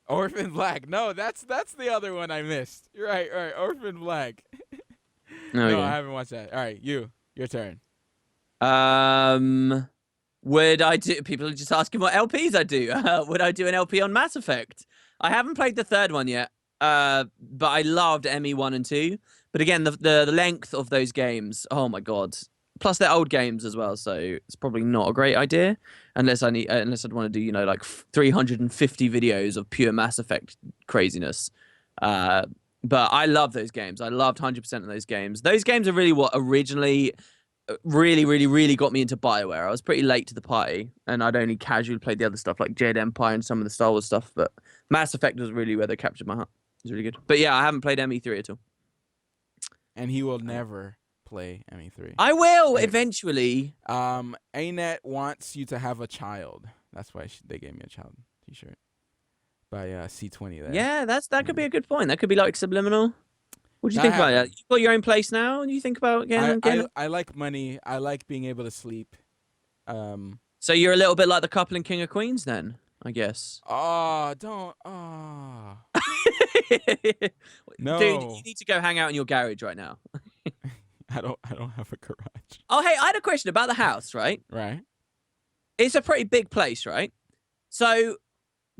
Speaker 1: Orphan Black. No, that's the other one I missed. You're right. Orphan Black. No, I haven't watched that. All right, your turn.
Speaker 3: Would I do? People are just asking what LPs I do. Would I do an LP on Mass Effect? I haven't played the third one yet. But I loved ME 1 and 2. But again, the length of those games. Oh my god. Plus they're old games as well, so it's probably not a great idea unless I'd want to do, you know, like 350 videos of pure Mass Effect craziness. But I love those games. I loved 100% of those games. Those games are really what originally really got me into BioWare. I was pretty late to the party, and I'd only casually played the other stuff like Jade Empire and some of the Star Wars stuff, but Mass Effect was really where they captured my heart. It was really good. But yeah, I haven't played ME3 at all.
Speaker 1: And he will never play ME3.
Speaker 3: I will eventually.
Speaker 1: Arenanet wants you to have a child. That's why they gave me a child t-shirt by C20 there.
Speaker 3: Yeah, that could be a good point. That could be like subliminal. What do you think about that? You got your own place now, and you think about getting
Speaker 1: I like money. I like being able to sleep.
Speaker 3: So you're a little bit like the couple in King of Queens, then, I guess.
Speaker 1: Oh, don't. Oh. No.
Speaker 3: Dude, you need to go hang out in your garage right now.
Speaker 1: I don't have a garage.
Speaker 3: Oh, hey, I had a question about the house, right?
Speaker 1: Right.
Speaker 3: It's a pretty big place, right? So,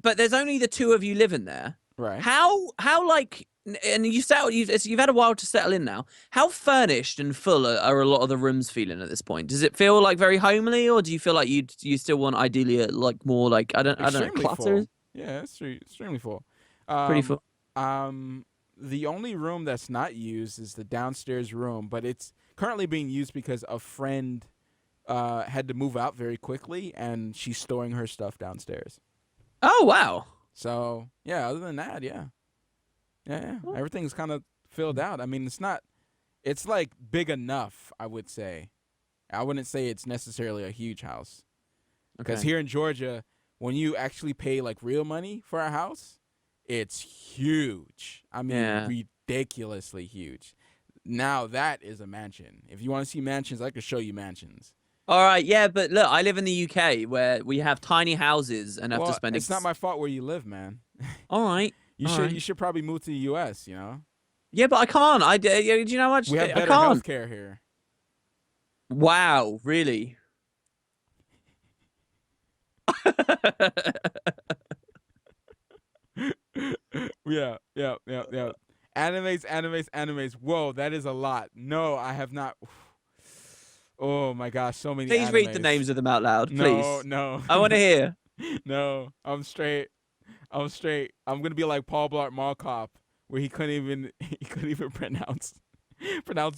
Speaker 3: but there's only the two of you living there.
Speaker 1: Right.
Speaker 3: How like, and you've had a while to settle in now. How furnished and full are a lot of the rooms feeling at this point? Does it feel like very homely, or do you feel like you still want ideally like more like I don't know, clutter?
Speaker 1: Full. Yeah, it's extremely full.
Speaker 3: Pretty full.
Speaker 1: The only room that's not used is the downstairs room, but it's currently being used because a friend had to move out very quickly, and she's storing her stuff downstairs.
Speaker 3: Oh wow.
Speaker 1: So yeah, other than that, yeah. Everything's kind of filled out. I mean, it's like big enough, I would say. I wouldn't say it's necessarily a huge house. Because here in Georgia, when you actually pay like real money for a house, it's huge. I mean, ridiculously huge. Now that is a mansion. If you want to see mansions, I could show you mansions.
Speaker 3: All right, yeah, but look, I live in the UK where we have tiny houses and have to spend.
Speaker 1: It's not my fault where you live, man.
Speaker 3: All right.
Speaker 1: You should probably move to the US, you know?
Speaker 3: Yeah, but I can't. Do you know how much?
Speaker 1: We have
Speaker 3: I
Speaker 1: better
Speaker 3: can't.
Speaker 1: healthcare here.
Speaker 3: Wow, really?
Speaker 1: Yeah. Animes. Whoa, that is a lot. No, I have not. Oh my gosh, so many
Speaker 3: Please read the
Speaker 1: animes.
Speaker 3: names of them out loud, please.
Speaker 1: No.
Speaker 3: I want to hear.
Speaker 1: No, I'm straight. I'm gonna be like Paul Blart Mall Cop, where he couldn't even pronounce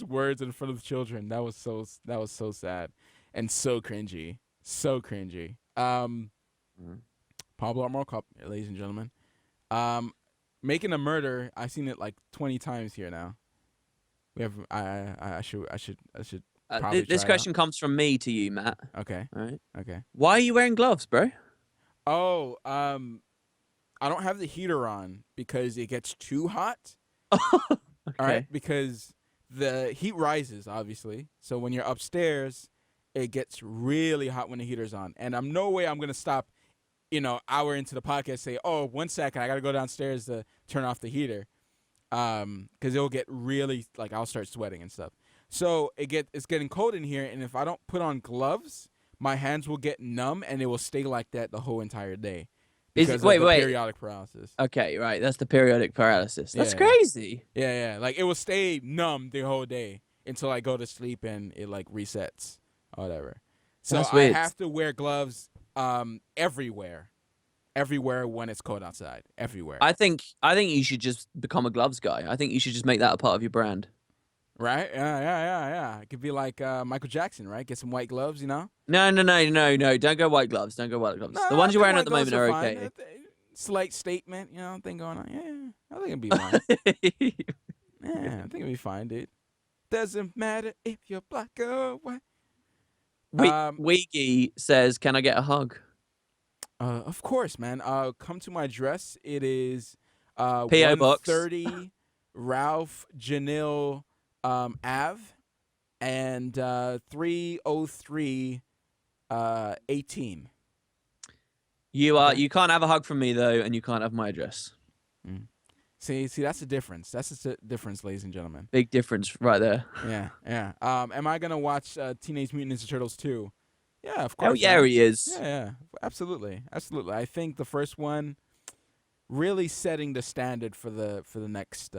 Speaker 1: words in front of children. That was so sad and so cringy. So cringy. Paul Blart Mall Cop, ladies and gentlemen. Making a Murder. I've seen it like 20 times here now. We have. I should. Probably
Speaker 3: This
Speaker 1: try it
Speaker 3: question comes from me to you, Matt.
Speaker 1: out. Okay.
Speaker 3: All right.
Speaker 1: Okay.
Speaker 3: Why are you wearing gloves, bro?
Speaker 1: Oh, I don't have the heater on because it gets too hot.
Speaker 3: Okay.
Speaker 1: All right, because the heat rises, obviously. So when you're upstairs, it gets really hot when the heater's on. And I'm no way I'm gonna stop, hour into the podcast, say, "Oh, 1 second, I gotta go downstairs to turn off the heater," because it'll get really like I'll start sweating and stuff. So it's getting cold in here, and if I don't put on gloves, my hands will get numb, and it will stay like that the whole entire day. Because of the periodic paralysis.
Speaker 3: Okay, right. That's the periodic paralysis. That's
Speaker 1: Yeah.
Speaker 3: crazy.
Speaker 1: Yeah. Like it will stay numb the whole day until I go to sleep and it like resets or whatever. So
Speaker 3: That's
Speaker 1: I
Speaker 3: weird.
Speaker 1: have to wear gloves everywhere when it's cold outside. Everywhere.
Speaker 3: I think you should just become a gloves guy. I think you should just make that a part of your brand.
Speaker 1: Right? Yeah. It could be like Michael Jackson, right? Get some white gloves,
Speaker 3: No. Don't go white gloves. Don't go white gloves.
Speaker 1: No,
Speaker 3: the ones you're wearing
Speaker 1: white
Speaker 3: at the moment
Speaker 1: gloves
Speaker 3: are
Speaker 1: fine.
Speaker 3: okay.
Speaker 1: Slight statement, thing going on. Yeah, I think it'd be fine. Yeah, I think it'd be fine, dude. Doesn't matter if you're black or white.
Speaker 3: Wiki says, "Can I get a hug?"
Speaker 1: Of course, man. Come to my address. It is
Speaker 3: P.O. Box
Speaker 1: 130 Ralph Janil Ave and 303 18.
Speaker 3: You can't have a hug from me though, and you can't have my address.
Speaker 1: See, that's the difference. That's the difference, ladies and gentlemen.
Speaker 3: Big difference right there.
Speaker 1: Yeah. Am I gonna watch Teenage Mutant Ninja Turtles 2? Yeah, of course.
Speaker 3: Hell yeah,
Speaker 1: man.
Speaker 3: he is.
Speaker 1: Yeah, absolutely. I think the first one really setting the standard for the next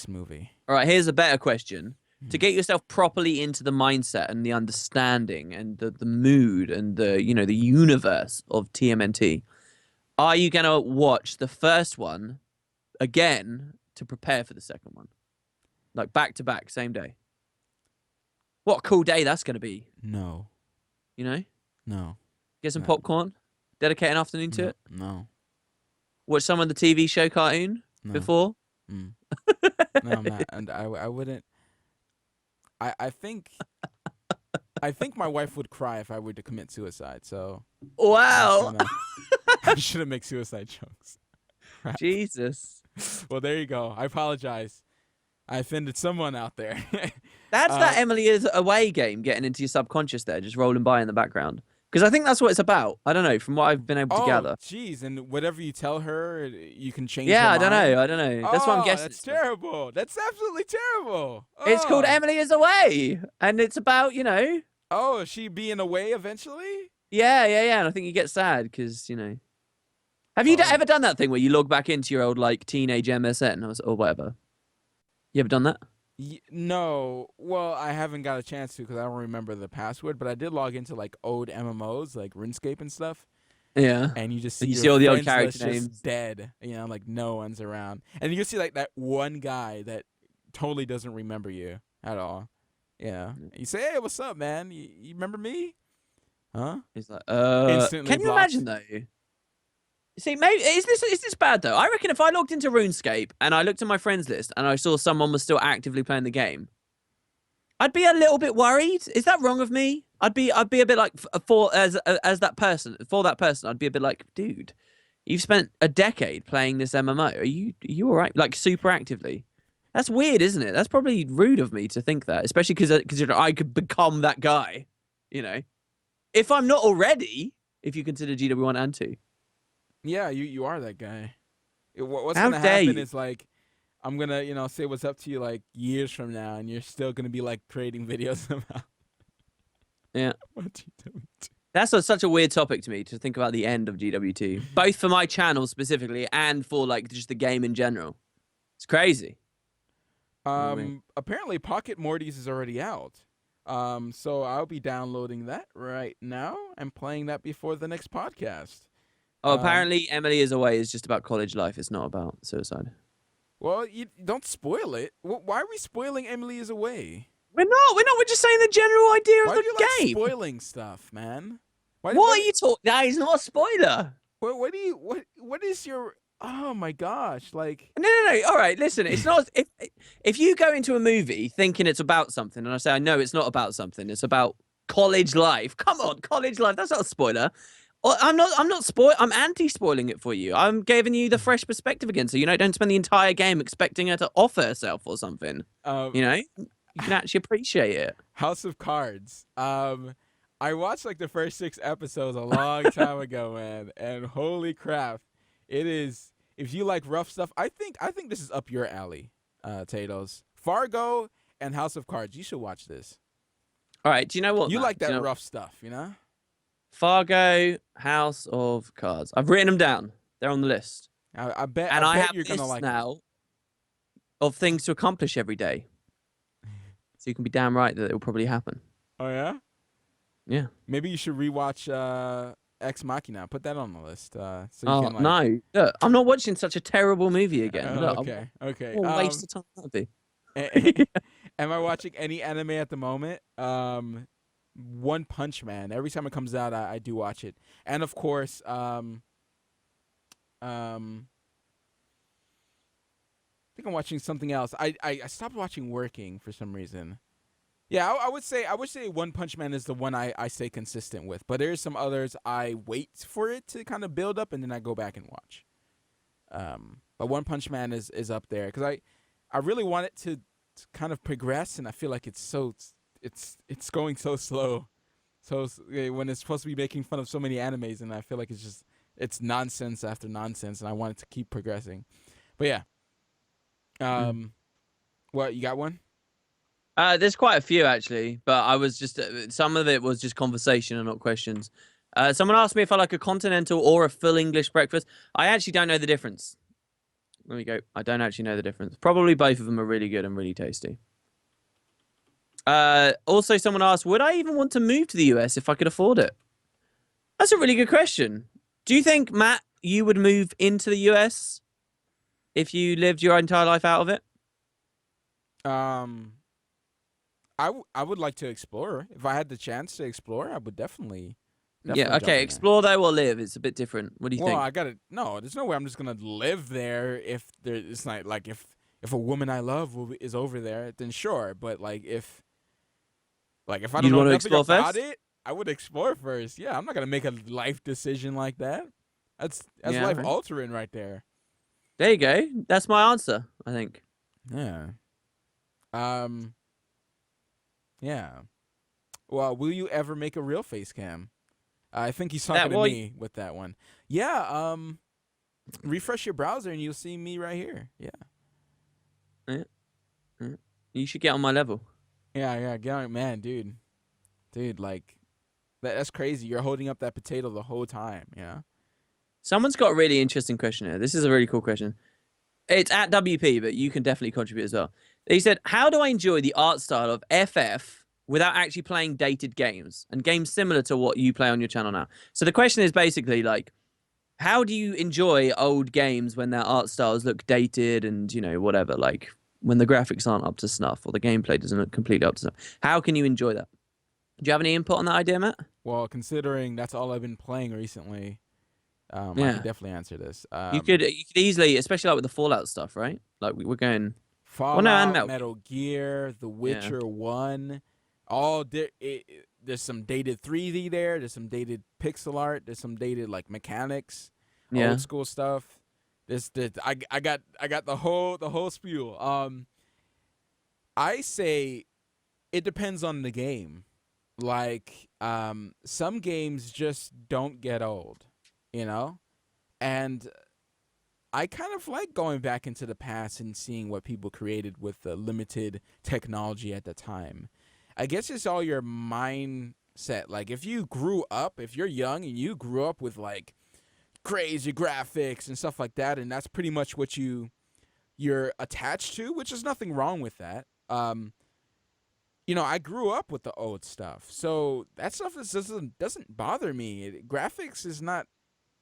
Speaker 1: movie.
Speaker 3: All right, here's a better question. To get yourself properly into the mindset and the understanding and the mood and the universe of TMNT, are you gonna watch the first one again to prepare for the second one, like back to back, same day? What a cool day that's gonna be.
Speaker 1: No. No.
Speaker 3: Get some popcorn, dedicate an afternoon to it.
Speaker 1: No.
Speaker 3: Watch some of the TV show cartoon before.
Speaker 1: No, I'm not. And I wouldn't. I think my wife would cry if I were to commit suicide. So
Speaker 3: Wow.
Speaker 1: I shouldn't make suicide jokes. Right.
Speaker 3: Jesus.
Speaker 1: Well, there you go. I apologize. I offended someone out there.
Speaker 3: That's that Emily is Away game getting into your subconscious there, just rolling by in the background. Because I think that's what it's about. I don't know, from what I've been able to gather.
Speaker 1: Jeez, and whatever you tell her, you can change
Speaker 3: Yeah,
Speaker 1: her
Speaker 3: I don't
Speaker 1: mind?
Speaker 3: know. That's what I'm guessing.
Speaker 1: That's terrible. That's absolutely terrible.
Speaker 3: It's called Emily is Away. And it's about,
Speaker 1: Oh, is she being away eventually?
Speaker 3: Yeah. And I think you get sad because, Have you ever done that thing where you log back into your old, teenage MSN or whatever? You ever done that?
Speaker 1: No. Well, I haven't got a chance to because I don't remember the password, but I did log into, old MMOs, like RuneScape and stuff.
Speaker 3: Yeah.
Speaker 1: And you just
Speaker 3: And
Speaker 1: see,
Speaker 3: you see all the old
Speaker 1: friends
Speaker 3: character
Speaker 1: list
Speaker 3: names.
Speaker 1: just dead. No one's around. And you see, that one guy that totally doesn't remember you at all. Yeah. You say, "Hey, what's up, man? You remember me?" Huh?
Speaker 3: He's like,
Speaker 1: Instantly
Speaker 3: can you
Speaker 1: blocked.
Speaker 3: imagine though? See, maybe is this bad though? I reckon if I logged into RuneScape and I looked at my friends list and I saw someone was still actively playing the game, I'd be a little bit worried. Is that wrong of me? I'd be a bit like for that person, I'd be a bit like, dude, you've spent a decade playing this MMO. Are you all right? Like super actively. That's weird, isn't it? That's probably rude of me to think that, especially because I could become that guy, if I'm not already. If you consider GW1 and 2.
Speaker 1: Yeah, you are that guy. What's
Speaker 3: How
Speaker 1: gonna
Speaker 3: dare
Speaker 1: happen
Speaker 3: you.
Speaker 1: is I'm gonna, say what's up to you like years from now, and you're still gonna be like creating videos about
Speaker 3: Yeah.
Speaker 1: what GW2.
Speaker 3: That's such a weird topic to me to think about the end of GW2, both for my channel specifically and for like just the game in general. It's crazy.
Speaker 1: Apparently Pocket Morty's is already out. So I'll be downloading that right now and playing that before the next podcast.
Speaker 3: Oh, apparently Emily is Away is just about college life. It's not about suicide.
Speaker 1: Well, you don't spoil it. Why are we spoiling Emily is Away?
Speaker 3: We're not. We're just saying the general idea
Speaker 1: Why
Speaker 3: of
Speaker 1: do you
Speaker 3: the
Speaker 1: like
Speaker 3: game.
Speaker 1: spoiling stuff, man?
Speaker 3: What are you talking? That is not a spoiler.
Speaker 1: What is your? Oh my gosh! Like
Speaker 3: No. All right, listen. It's not. If you go into a movie thinking it's about something, and I say I know it's not about something. It's about college life. Come on, college life. That's not a spoiler. I'm not I'm anti-spoiling it for you. I'm giving you the fresh perspective again, so don't spend the entire game expecting her to offer herself or something. You can actually appreciate it.
Speaker 1: House of Cards. I watched like the first 6 episodes a long time ago, man, and holy crap, it is. If you like rough stuff, I think this is up your alley, Tatoes. Fargo and House of Cards. You should watch this.
Speaker 3: All right. Do you know what?
Speaker 1: You
Speaker 3: Matt?
Speaker 1: like that rough stuff,
Speaker 3: Fargo, House of Cards. I've written them down. They're on the list.
Speaker 1: I bet.
Speaker 3: And
Speaker 1: I
Speaker 3: I
Speaker 1: bet
Speaker 3: have
Speaker 1: you're gonna
Speaker 3: lists
Speaker 1: like
Speaker 3: now of things to accomplish every day. So you can be damn right that it will probably happen.
Speaker 1: Oh yeah.
Speaker 3: Yeah.
Speaker 1: Maybe you should rewatch Ex Machina. Put that on the list. So you
Speaker 3: Oh
Speaker 1: can, like...
Speaker 3: no! Look, I'm not watching such a terrible movie again. Look,
Speaker 1: Okay.
Speaker 3: what a waste of time that'd be.
Speaker 1: Am I watching any anime at the moment? One Punch Man. Every time it comes out, I do watch it. And of course, I think I'm watching something else. I stopped watching Working for some reason. Yeah, I would say One Punch Man is the one I stay consistent with. But there's some others I wait for it to kind of build up and then I go back and watch. But One Punch Man is up there because I really want it to kind of progress, and I feel like it's it's going so slow. So when it's supposed to be making fun of so many animes, and I feel like it's nonsense after nonsense, and I want it to keep progressing. But yeah, what you got one?
Speaker 3: There's quite a few actually, but I was just some of it was just conversation and not questions. Someone asked me if I like a continental or a full English breakfast. I actually don't know the difference. There we go. I don't actually know the difference. Probably both of them are really good and really tasty. Also, someone asked, would I even want to move to the US if I could afford it? That's a really good question. Do you think, Matt, you would move into the US if you lived your entire life out of it?
Speaker 1: I would like to explore. If I had the chance to explore, I would definitely
Speaker 3: yeah, okay. Explore though or live. It's a bit different. What do you think?
Speaker 1: Well, no, there's no way I'm just going to live there if it's not like if a woman I love is over there, then sure. But if I don't know nothing about it, I would explore first. Yeah, I'm not going to make a life decision like that. That's life altering right there.
Speaker 3: There you go. That's my answer, I think.
Speaker 1: Yeah. Yeah. Well, will you ever make a real face cam? I think he's talking to me with that one. Yeah. Refresh your browser and you'll see me right here. Yeah.
Speaker 3: Yeah. You should get on my level.
Speaker 1: Yeah. Get on, man, dude. Like, that's crazy. You're holding up that potato the whole time. Yeah.
Speaker 3: Someone's got a really interesting question here. This is a really cool question. It's at WP, but you can definitely contribute as well. He said, how do I enjoy the art style of FF without actually playing dated games and games similar to what you play on your channel now? So the question is basically like, how do you enjoy old games when their art styles look dated and, whatever, like when the graphics aren't up to snuff or the gameplay doesn't look completely up to snuff? How can you enjoy that? Do you have any input on that idea, Matt?
Speaker 1: Well, considering that's all I've been playing recently, I can definitely answer this.
Speaker 3: You could easily, especially like with the Fallout stuff, right? Like we're going
Speaker 1: Fallout, Metal Gear, The Witcher 1. There's some dated 3D there. There's some dated pixel art. There's some dated like mechanics, old school stuff. I got the whole spiel. I say it depends on the game. Like some games just don't get old, and I kind of like going back into the past and seeing what people created with the limited technology at the time. I guess it's all your mindset. Like if you're young and you grew up with like crazy graphics and stuff like that, and that's pretty much what you're attached to, which is nothing wrong with that. I grew up with the old stuff, so that stuff doesn't bother me. Graphics is not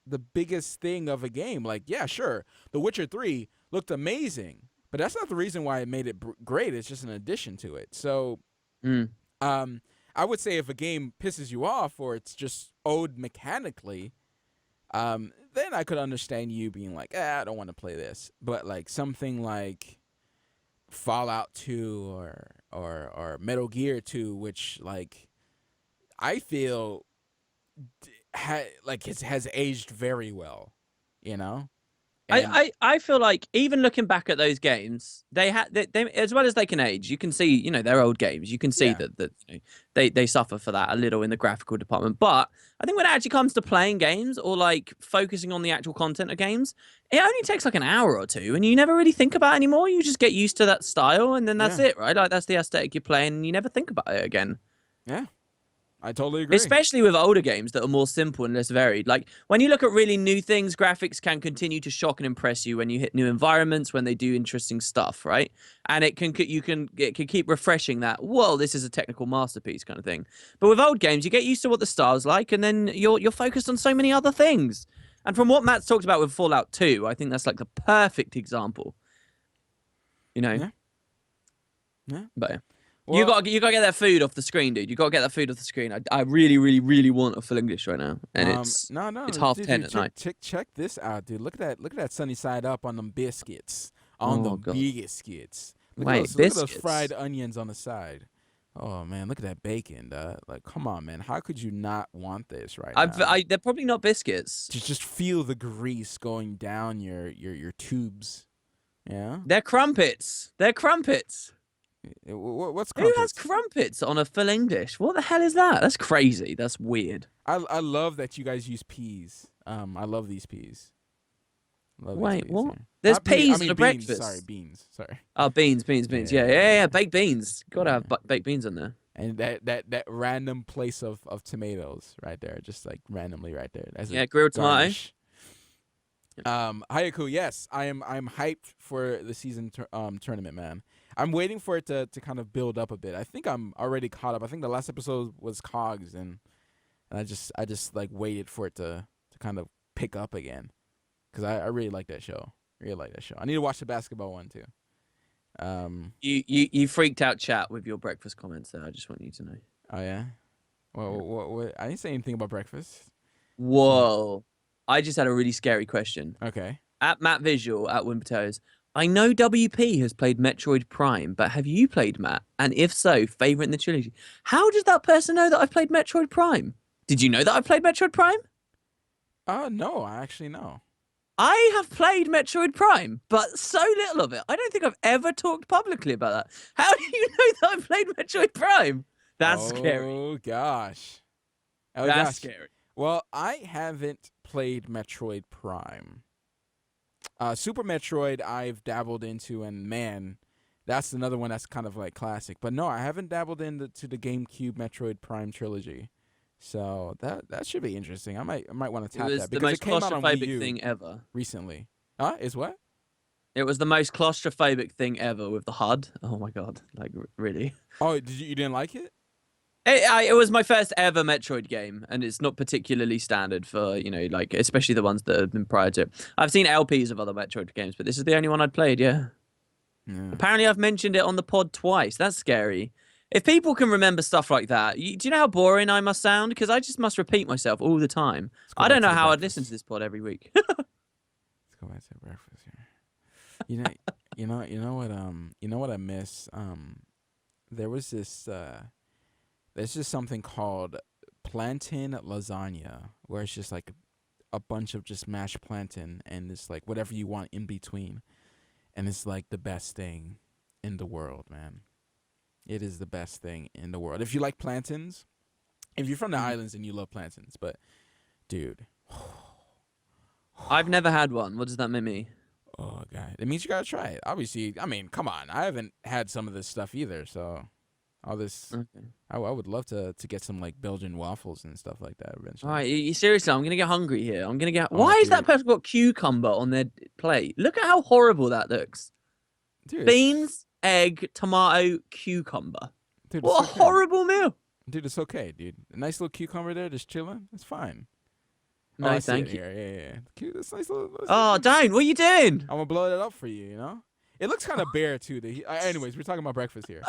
Speaker 1: the biggest thing of a game. Like, yeah, sure, The Witcher 3 looked amazing, but that's not the reason why it made it great. It's just an addition to it. So, I would say if a game pisses you off or it's just old mechanically, then I could understand you being like, I don't want to play this. But like something like Fallout 2 or Metal Gear 2, which like I feel has aged very well, you know.
Speaker 3: I feel like even looking back at those games, they as well as they can age. You can see, they're old games. You can see that they suffer for that a little in the graphical department. But I think when it actually comes to playing games or like focusing on the actual content of games, it only takes like an hour or two, and you never really think about it anymore. You just get used to that style, and then that's it, right? Like that's the aesthetic you're playing, and you never think about it again.
Speaker 1: Yeah. I totally agree.
Speaker 3: Especially with older games that are more simple and less varied. Like when you look at really new things, graphics can continue to shock and impress you when you hit new environments, when they do interesting stuff, right? And it can keep refreshing that, whoa, this is a technical masterpiece kind of thing. But with old games, you get used to what the style's like, and then you're focused on so many other things. And from what Matt's talked about with Fallout 2, I think that's like the perfect example.
Speaker 1: Yeah.
Speaker 3: But yeah.
Speaker 1: Well,
Speaker 3: you gotta get that food off the screen, dude. You gotta get that food off the screen. I really, really, really want a full English right now, and it's half 10 at night.
Speaker 1: Check this out, dude. Look at that sunny side up on them biscuits, on them biscuits. Look at those fried onions on the side. Oh man, look at that bacon, duh. Like, come on, man. How could you not want this right now?
Speaker 3: They're probably not biscuits.
Speaker 1: Just feel the grease going down your tubes. Yeah.
Speaker 3: They're crumpets. They're crumpets.
Speaker 1: What's crumpets?
Speaker 3: Who has crumpets on a full English? What the hell is that? That's crazy. That's weird.
Speaker 1: I love that you guys use peas. I love these peas.
Speaker 3: Wait, what? There's peas in a breakfast.
Speaker 1: Sorry, beans. Sorry.
Speaker 3: Oh, beans. Yeah. Baked beans. Gotta have baked beans in there.
Speaker 1: And that random place of tomatoes right there, just like randomly right there. That's
Speaker 3: grilled tomato.
Speaker 1: Hayaku, yes, I'm hyped for the season tournament, man. I'm waiting for it to kind of build up a bit. I think I'm already caught up. I think the last episode was Cogs, and I just like waited for it to kind of pick up again, because I really like that show. I need to watch the basketball one too.
Speaker 3: You freaked out chat with your breakfast comments there. I just want you to know.
Speaker 1: Oh yeah. Well, what? I didn't say anything about breakfast.
Speaker 3: Whoa. I just had a really scary question.
Speaker 1: Okay.
Speaker 3: At Matt Visual at Wimpotatoes, I know WP has played Metroid Prime, but have you played, Matt? And if so, favorite in the trilogy? How does that person know that I've played Metroid Prime? Did you know that I've played Metroid Prime?
Speaker 1: No, I actually know.
Speaker 3: I have played Metroid Prime, but so little of it. I don't think I've ever talked publicly about that. How do you know that I've played Metroid Prime? That's scary.
Speaker 1: Oh, gosh.
Speaker 3: That's scary.
Speaker 1: Well, I haven't played Metroid Prime. Super Metroid I've dabbled into, and man, that's another one that's kind of like classic. But no, I haven't dabbled into the GameCube Metroid Prime trilogy. So that should be interesting. I might want to tap that, because it came out on Wii U
Speaker 3: thing ever
Speaker 1: recently. Is what?
Speaker 3: It was the most claustrophobic thing ever with the HUD. Oh my god, like really?
Speaker 1: Oh, you didn't like it?
Speaker 3: It was my first ever Metroid game, and it's not particularly standard for, like, especially the ones that have been prior to it. I've seen LPs of other Metroid games, but this is the only one I'd played, yeah. Apparently I've mentioned it on the pod twice. That's scary. If people can remember stuff like that, do you know how boring I must sound? Because I just must repeat myself all the time. I don't know how I'd listen to this pod every week.
Speaker 1: Let's go back to breakfast here. You know what I miss? There was this... There's just something called plantain lasagna, where it's just like a bunch of just mashed plantain and it's like whatever you want in between. And it's like the best thing in the world, man. It is the best thing in the world. If you like plantains, if you're from the islands and you love plantains, but dude.
Speaker 3: I've never had one. What does that make me?
Speaker 1: Oh god, it means you gotta try it. Obviously, I mean, come on, I haven't had some of this stuff either, so all this,
Speaker 3: Okay.
Speaker 1: I would love to get some like Belgian waffles and stuff like that eventually.
Speaker 3: All right, seriously, I'm gonna get hungry here. I'm gonna get.
Speaker 1: Oh,
Speaker 3: Why is that
Speaker 1: dude.
Speaker 3: person got cucumber on their plate? Look at how horrible that looks.
Speaker 1: Dude,
Speaker 3: Beans, egg, tomato, cucumber.
Speaker 1: dude,
Speaker 3: What a
Speaker 1: it's okay.
Speaker 3: horrible meal.
Speaker 1: Dude, it's okay, dude. A nice little cucumber there, just chilling. It's fine.
Speaker 3: No,
Speaker 1: I see
Speaker 3: thank
Speaker 1: it
Speaker 3: you.
Speaker 1: here. Yeah. Cute. It's nice little.
Speaker 3: Oh, don't! What are you doing?
Speaker 1: I'm gonna blow it up for you. You know, it looks kind of bare too. Anyways, we're talking about breakfast here.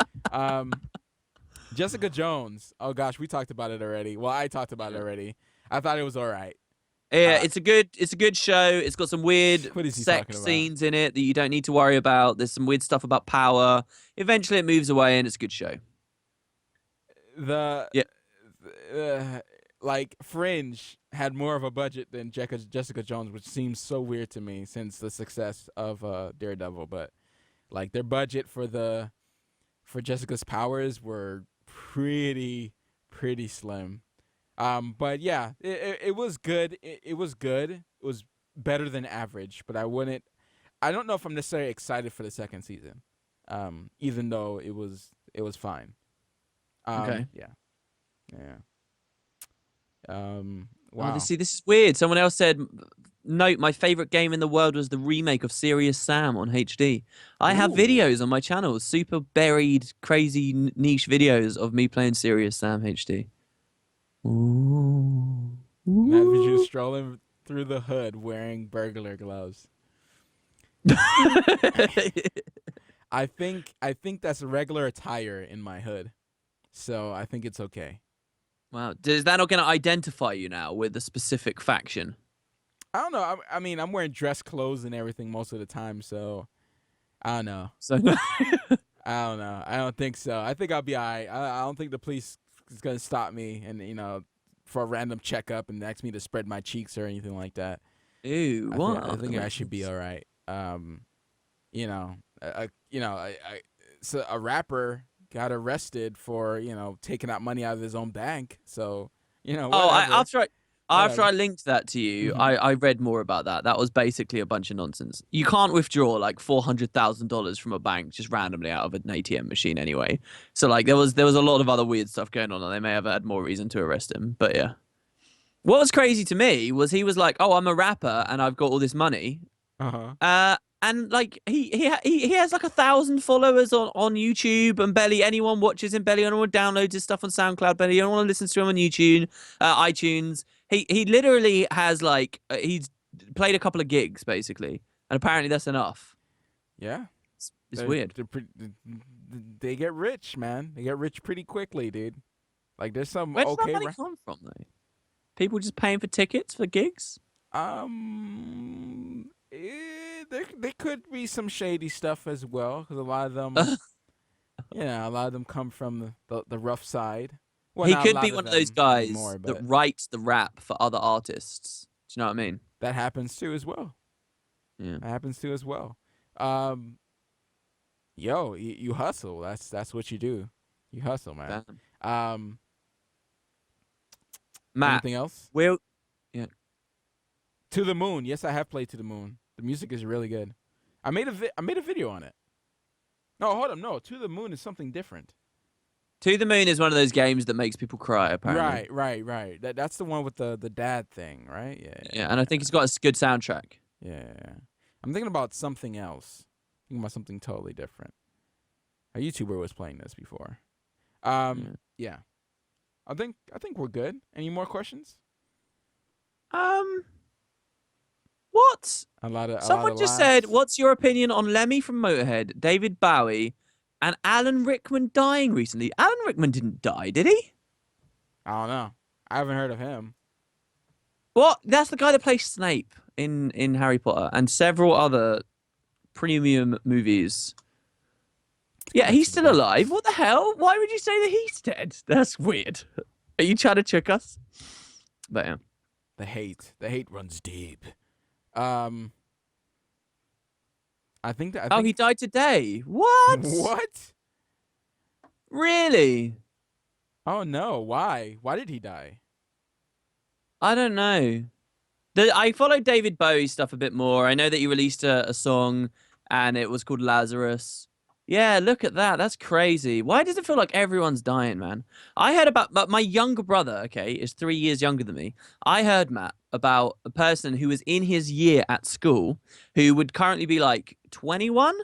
Speaker 1: Jessica Jones. Oh gosh, we talked about it already. Well, I talked about it already. I thought it was all right.
Speaker 3: Yeah, it's a good show. It's got some weird
Speaker 1: What is he talking
Speaker 3: sex
Speaker 1: about?
Speaker 3: scenes in it that you don't need to worry about. There's some weird stuff about power. Eventually, it moves away, and it's a good show.
Speaker 1: Like Fringe had more of a budget than Jessica Jones, which seems so weird to me since the success of Daredevil. But like their budget for Jessica's powers were pretty slim. But yeah, it was good. It was good. It was better than average. But I don't know if I'm necessarily excited for the second season. Even though it was fine.
Speaker 3: Okay.
Speaker 1: Yeah.
Speaker 3: Wow.
Speaker 1: Wow.
Speaker 3: See, this is weird. Someone else said, note, my favorite game in the world was the remake of Serious Sam on HD. I have
Speaker 1: Ooh.
Speaker 3: videos on my channel, super buried, crazy niche videos of me playing Serious Sam HD. Ooh.
Speaker 1: Matt Visual strolling through the hood wearing burglar gloves. I think that's regular attire in my hood, so I think it's okay.
Speaker 3: Wow. Is that not going to identify you now with a specific faction?
Speaker 1: I don't know. I mean, I'm wearing dress clothes and everything most of the time, so I don't know.
Speaker 3: So
Speaker 1: I don't know. I don't think so. I think I'll be all right. I don't think the police is gonna stop me and for a random checkup and ask me to spread my cheeks or anything like that.
Speaker 3: Ew, what?
Speaker 1: I think I should be all right. So a rapper got arrested for taking out money out of his own bank. So whatever.
Speaker 3: After I linked that to you,
Speaker 1: Mhm.
Speaker 3: I read more about that. That was basically a bunch of nonsense. You can't withdraw like $400,000 from a bank just randomly out of an ATM machine anyway. So like there was a lot of other weird stuff going on, and they may have had more reason to arrest him. But yeah, what was crazy to me was he was like, "Oh, I'm a rapper and I've got all this money." And like he has like 1,000 followers on YouTube, and barely anyone watches him. Barely anyone downloads his stuff on SoundCloud. Barely anyone listens to him on YouTube, iTunes. He literally has like he's played a couple of gigs basically, and apparently that's enough.
Speaker 1: Yeah,
Speaker 3: It's weird.
Speaker 1: They get rich, man. They get rich pretty quickly, dude. Like there's some
Speaker 3: Where does
Speaker 1: okay.
Speaker 3: that money come from though? People just paying for tickets for gigs?
Speaker 1: There could be some shady stuff as well, because a lot of them, a lot of them come from the rough side. Well,
Speaker 3: He
Speaker 1: not a
Speaker 3: could
Speaker 1: lot
Speaker 3: be one of those
Speaker 1: them
Speaker 3: guys
Speaker 1: anymore,
Speaker 3: that
Speaker 1: but
Speaker 3: writes the rap for other artists. Do you know what I mean?
Speaker 1: that happens too as well.
Speaker 3: Yeah.
Speaker 1: That happens too as well. You hustle. That's what you do. You hustle, man.
Speaker 3: Damn. Matt,
Speaker 1: Anything else?
Speaker 3: will
Speaker 1: To the Moon. Yes, I have played To the Moon. The music is really good. I made a video on it. No, hold on. No, To the Moon is something different.
Speaker 3: To the Moon is one of those games that makes people cry, apparently.
Speaker 1: Right. That's the one with the dad thing, right?
Speaker 3: Yeah, and I think it's got a good soundtrack.
Speaker 1: Yeah. I'm thinking about something else. Thinking about something totally different. A YouTuber was playing this before. Yeah. I think we're good. Any more questions?
Speaker 3: What?
Speaker 1: Someone
Speaker 3: just said, "What's your opinion on Lemmy from Motorhead, David Bowie, and Alan Rickman dying recently?" Alan Rickman didn't die, did he?
Speaker 1: I don't know. I haven't heard of him.
Speaker 3: What? That's the guy that plays Snape in Harry Potter and several other premium movies. Yeah, he's still alive. What the hell? Why would you say that he's dead? That's weird. Are you trying to trick us? But yeah.
Speaker 1: The hate runs deep. I think
Speaker 3: he died today. What?
Speaker 1: What?
Speaker 3: Really?
Speaker 1: Oh no! Why? Why did he die?
Speaker 3: I don't know. I followed David Bowie stuff a bit more. I know that he released a song and it was called Lazarus. Yeah, look at that. That's crazy. Why does it feel like everyone's dying, man? I heard about but my younger brother, okay, is 3 years younger than me. I heard, Matt, about a person who was in his year at school who would currently be like 21.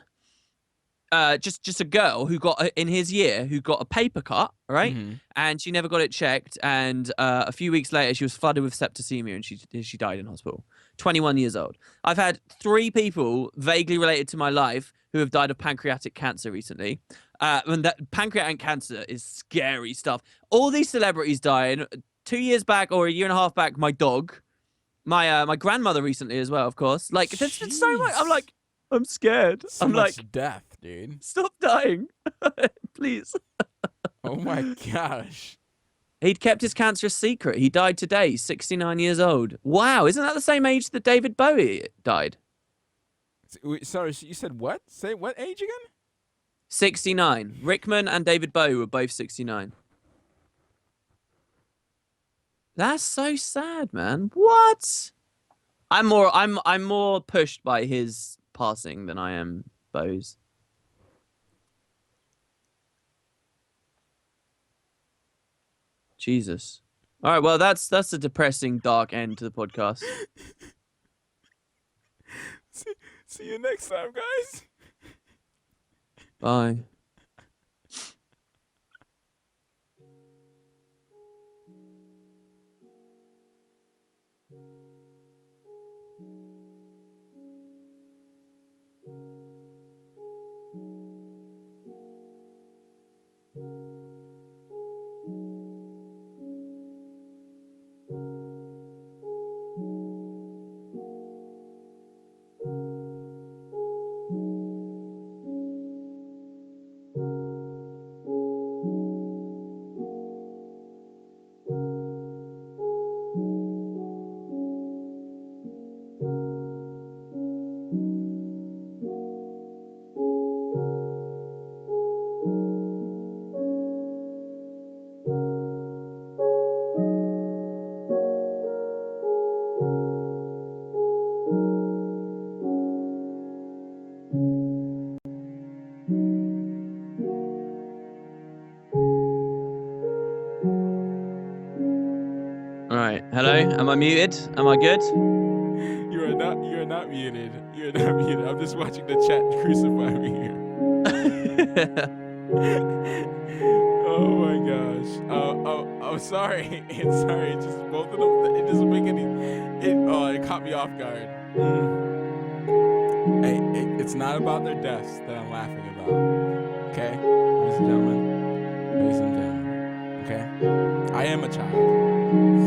Speaker 3: Just a girl who got in his year who got a paper cut, right?
Speaker 1: Mhm.
Speaker 3: And she never got it checked. And a few weeks later, she was flooded with septicemia and she died in hospital. 21 years old. I've had 3 people vaguely related to my life who have died of pancreatic cancer recently. And that pancreatic cancer is scary stuff. All these celebrities dying. 2 years back or a year and a half back, my dog, my grandmother recently as well, of course. Like there's been so much. I'm like, I'm scared.
Speaker 1: So
Speaker 3: I'm
Speaker 1: much
Speaker 3: like,
Speaker 1: death, dude.
Speaker 3: stop dying, please.
Speaker 1: Oh my gosh.
Speaker 3: He'd kept his cancer a secret. He died today, 69 years old. Wow, isn't that the same age that David Bowie died?
Speaker 1: Sorry, you said what? Say what age again?
Speaker 3: 69. Rickman and David Bowie were both 69. That's so sad, man. What? I'm more pushed by his passing than I am Bowie's. Jesus. All right, well that's a depressing, dark end to the podcast.
Speaker 1: See you next time, guys.
Speaker 3: Bye. All right. Hello. Am I muted? Am I good?
Speaker 1: You are not muted. You are not muted. I'm just watching the chat crucify me here. Oh my gosh. I'm sorry. It's sorry. It's just both of them. It doesn't make any. It caught me off guard. Hey, it's not about their deaths that I'm laughing about. Okay, ladies and gentlemen. Okay, I am a child.